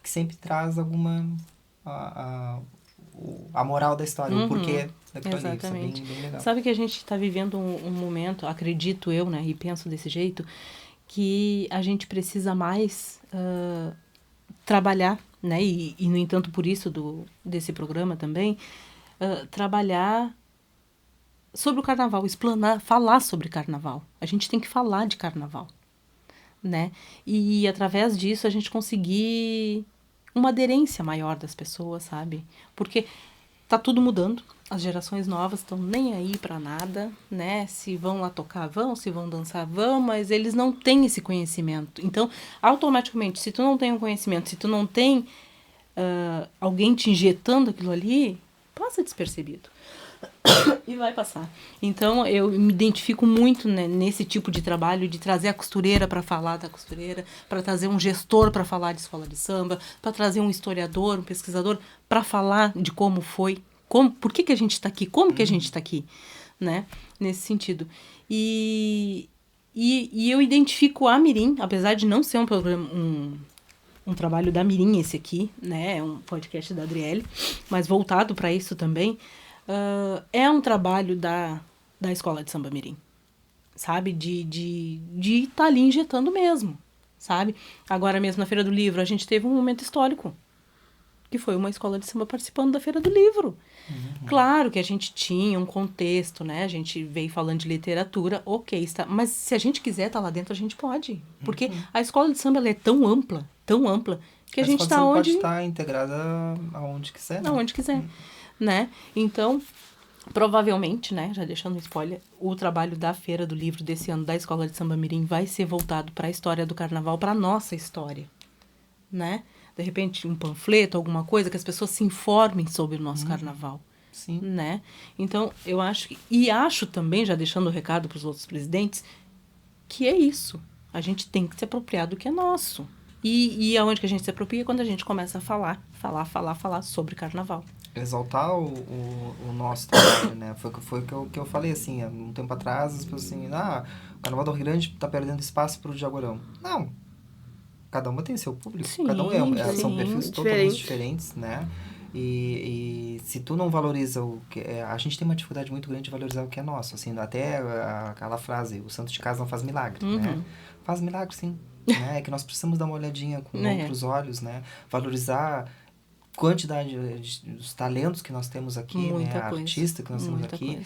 Que sempre traz alguma... a moral da história, o porquê daquilo ali. Isso é bem legal. Sabe que a gente está vivendo um momento, acredito eu, né? E penso desse jeito, que a gente precisa mais trabalhar, né? E no entanto, por isso desse programa também, trabalhar sobre o carnaval, explanar, falar sobre carnaval. A gente tem que falar de carnaval, né? E através disso a gente conseguir uma aderência maior das pessoas, sabe? Porque tá tudo mudando, as gerações novas estão nem aí para nada, né? Se vão lá tocar, vão, se vão dançar, vão, mas eles não têm esse conhecimento. Então, automaticamente, se tu não tem um conhecimento, se tu não tem alguém te injetando aquilo ali, passa despercebido. E vai passar. Então, eu me identifico muito, né, nesse tipo de trabalho, de trazer a costureira para falar da costureira, para trazer um gestor para falar de escola de samba, para trazer um historiador, um pesquisador, para falar de como foi, por que a gente está aqui, como que a gente está aqui, né? Nesse sentido. E eu identifico a Mirim, apesar de não ser um programa, um trabalho da Mirim esse aqui, né? É um podcast da Adriele, mas voltado para isso também. É um trabalho da Escola de Samba Mirim, sabe? De estar ali injetando mesmo, sabe? Agora mesmo na Feira do Livro, a gente teve um momento histórico, que foi uma escola de samba participando da Feira do Livro. Claro que a gente tinha um contexto, né? A gente veio falando de literatura, ok, está, mas se a gente quiser estar lá dentro, a gente pode. Porque a escola de samba ela é tão ampla, que a gente está onde... pode estar integrada aonde quiser. Né? Aonde quiser. Né? Então, provavelmente, né, já deixando um spoiler, o trabalho da Feira do Livro desse ano da Escola de Samba Mirim vai ser voltado para a história do carnaval, para a nossa história, né? De repente, um panfleto, alguma coisa, que as pessoas se informem sobre o nosso carnaval. Sim. Né? Então, eu acho... E acho também, já deixando o recado para os outros presidentes, que é isso. A gente tem que se apropriar do que é nosso. E aonde que a gente se apropria? Quando a gente começa a falar sobre carnaval. Exaltar o nosso trabalho, né? Foi o que eu falei, assim, há um tempo atrás, as pessoas assim, o Carnaval do Rio Grande está perdendo espaço para o Jaguarão. Não. Cada uma tem seu público. Sim, cada um são perfis totalmente diferentes, né? E se tu não valoriza o que... a gente tem uma dificuldade muito grande de valorizar o que é nosso, assim, até aquela frase, o santo de casa não faz milagre, né? Faz milagre, sim. Né? É que nós precisamos dar uma olhadinha com outros olhos, né? Valorizar quantidade, os talentos que nós temos aqui, né? A artista que nós temos aqui.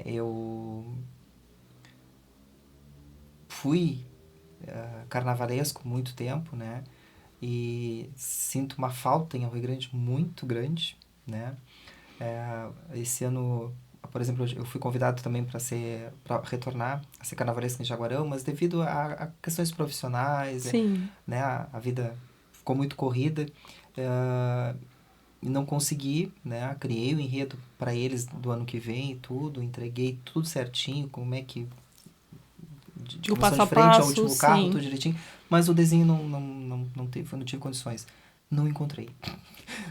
Eu fui carnavalesco muito tempo, né? E sinto uma falta em Rio Grande muito grande, né? Esse ano, por exemplo, eu fui convidado também para retornar a ser carnavalesco em Jaguarão, mas devido a questões profissionais, né? A vida ficou muito corrida, e não consegui, né? Criei o enredo para eles do ano que vem e tudo, entreguei tudo certinho, como é que de passo de frente ao último sim. carro, tudo direitinho, mas o desenho não tive condições. Não encontrei.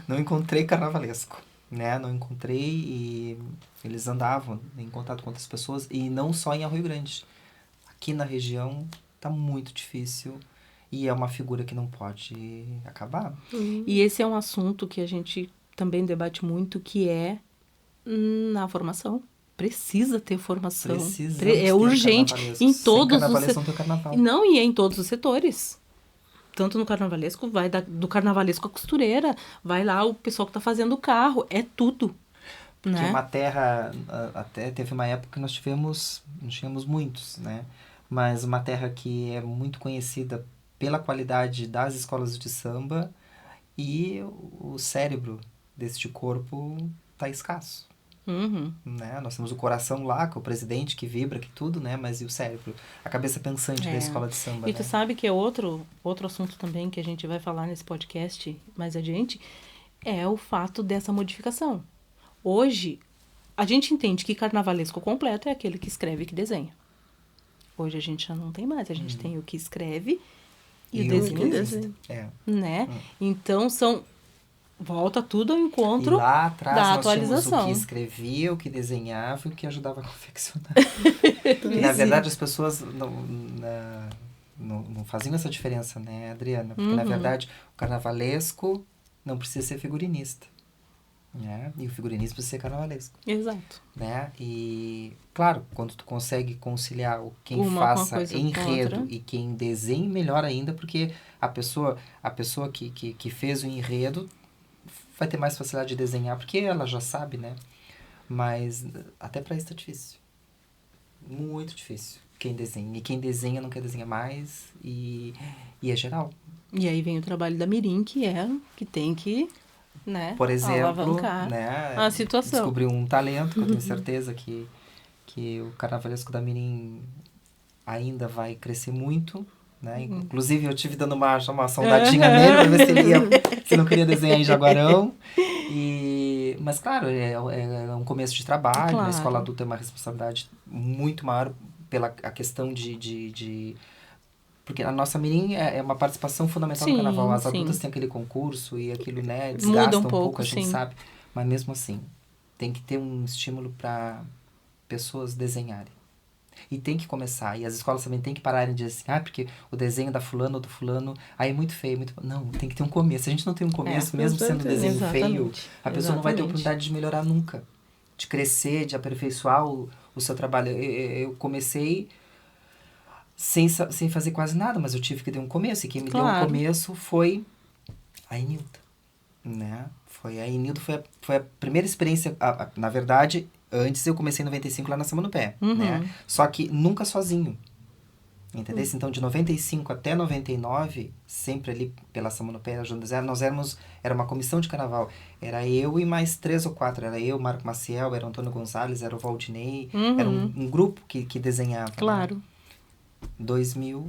Não encontrei carnavalesco, né? Não encontrei, e eles andavam em contato com outras pessoas, e não só em Rio Grande. Aqui na região tá muito difícil, e é uma figura que não pode acabar. E esse é um assunto que a gente também debate muito, que é na formação. Precisa ter formação. É urgente. Em todos os não tem carnaval. Não, e é em todos os setores. Tanto no carnavalesco, vai do carnavalesco à costureira, vai lá o pessoal que tá fazendo o carro, é tudo. Porque né? uma terra, até teve uma época que nós tínhamos muitos, né? Mas uma terra que é muito conhecida pela qualidade das escolas de samba, e o cérebro deste corpo tá escasso. Né? Nós temos o coração lá, com o presidente que vibra, que tudo, né? Mas e o cérebro? A cabeça pensante da escola de samba, E tu sabe que é outro assunto também que a gente vai falar nesse podcast mais adiante, é o fato dessa modificação. Hoje, a gente entende que carnavalesco completo é aquele que escreve e que desenha. Hoje a gente já não tem mais, a gente tem o que escreve e o desenho. Né? Então, volta tudo ao encontro da atualização. Lá atrás nós tínhamos o que escrevia, o que desenhava e o que ajudava a confeccionar. E, na verdade, as pessoas não faziam essa diferença, né, Adriana? Porque, na verdade, o carnavalesco não precisa ser figurinista. Né? E o figurinista precisa ser carnavalesco. Exato. Né? E, claro, quando tu consegue conciliar quem faça enredo e quem desenhe, melhor ainda, porque a pessoa que fez o enredo vai ter mais facilidade de desenhar, porque ela já sabe, né? Mas até para isso tá difícil. Muito difícil. Quem desenha. E quem desenha não quer desenhar mais, e é geral. E aí vem o trabalho da Mirim, que tem que, né, por exemplo, alavancar, né, a situação. Descobriu um talento, que eu tenho certeza que o carnavalesco da Mirim ainda vai crescer muito. Né? Inclusive, eu tive dando uma sondadinha nele para ver se não queria desenhar em Jaguarão. Mas, claro, é um começo de trabalho. Claro. Na escola adulta é uma responsabilidade muito maior pela a questão de... Porque a nossa Mirim é uma participação fundamental no carnaval. As adultas têm aquele concurso e aquilo, né, desgasta um pouco, a gente sabe. Mas mesmo assim, tem que ter um estímulo para pessoas desenharem. E tem que começar. E as escolas também têm que pararem de dizer assim, porque o desenho da fulano ou do fulano, aí é muito feio. Não, tem que ter um começo. Se a gente não tem um começo, mesmo sendo um desenho feio, a pessoa não vai ter oportunidade de melhorar nunca. De crescer, de aperfeiçoar o seu trabalho. Eu comecei sem fazer quase nada, mas eu tive que ter um começo. E quem me deu um começo foi a Enilda. Né? A Enilda foi a primeira experiência, na verdade... Antes eu comecei em 95 lá na Samba no Pé, né? Só que nunca sozinho, entendeu? Então, de 95 até 99, sempre ali pela Samba no Pé, era uma comissão de carnaval. Era eu e mais 3 ou 4. Era eu, Marco Maciel, era o Antônio Gonçalves, era o Valdinei. Era um grupo que desenhava. Claro. Né? 2000,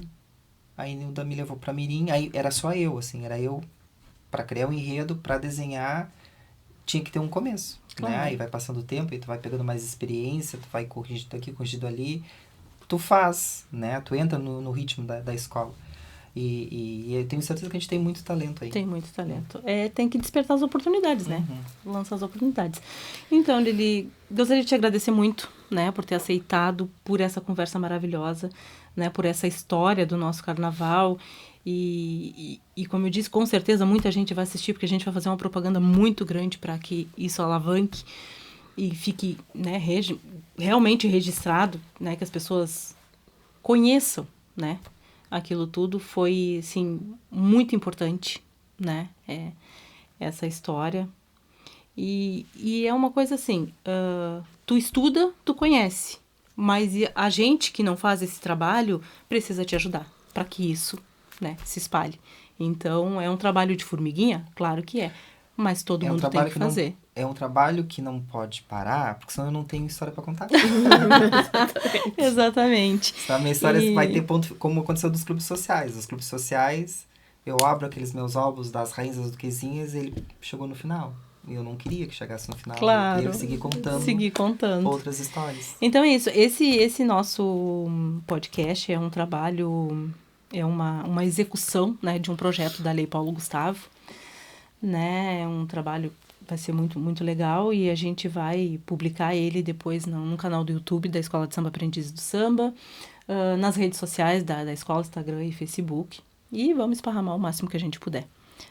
a Enilda me levou pra Mirim. Aí era só eu, assim. Era eu para criar um enredo, para desenhar. Tinha que ter um começo, né? Aí vai passando o tempo e tu vai pegando mais experiência, tu vai corrigindo aqui, corrigindo ali. Tu faz, né? Tu entra no ritmo da escola. E eu tenho certeza que a gente tem muito talento aí. Tem muito talento. Tem que despertar as oportunidades, né? Lançar as oportunidades. Então, Lili, gostaria de te agradecer muito, né? Por ter aceitado, por essa conversa maravilhosa, né? Por essa história do nosso carnaval. E como eu disse, com certeza muita gente vai assistir, porque a gente vai fazer uma propaganda muito grande para que isso alavanque e fique, né, realmente registrado, né, que as pessoas conheçam, né, aquilo tudo. Foi, assim, muito importante, né, essa história. E é uma coisa assim, tu estuda, tu conhece, mas a gente que não faz esse trabalho precisa te ajudar para que isso, né, se espalhe. Então, é um trabalho de formiguinha? Claro que é, mas todo mundo tem que fazer. É um trabalho que não pode parar, porque senão eu não tenho história para contar. Exatamente. Senão a minha história vai ter ponto, como aconteceu dos clubes sociais. Os clubes sociais, eu abro aqueles meus álbuns das rainhas das duquesinhas e ele chegou no final. E eu não queria que chegasse no final. Claro. Eu queria seguir contando outras histórias. Então é isso. Esse nosso podcast é um trabalho, é uma execução, né, de um projeto da Lei Paulo Gustavo. Né? É um trabalho, vai ser muito, muito legal e a gente vai publicar ele depois no canal do YouTube da Escola de Samba Aprendizes do Samba, nas redes sociais da escola, Instagram e Facebook. E vamos esparramar o máximo que a gente puder.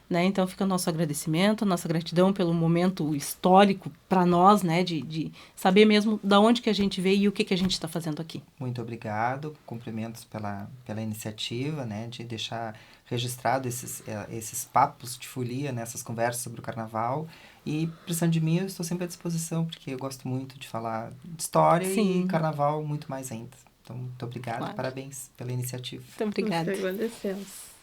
Né? Então fica o nosso agradecimento, a nossa gratidão pelo momento histórico para nós, né? De saber mesmo da onde que a gente veio e o que a gente está fazendo aqui. Muito obrigado, cumprimentos pela iniciativa, né? De deixar registrado esses papos de folia, né? Essas conversas sobre o carnaval. E precisando de mim, eu estou sempre à disposição, porque eu gosto muito de falar de história. Sim. E carnaval muito mais ainda. Então, muito obrigado, claro. Parabéns pela iniciativa. Muito obrigada. Nós que agradecemos.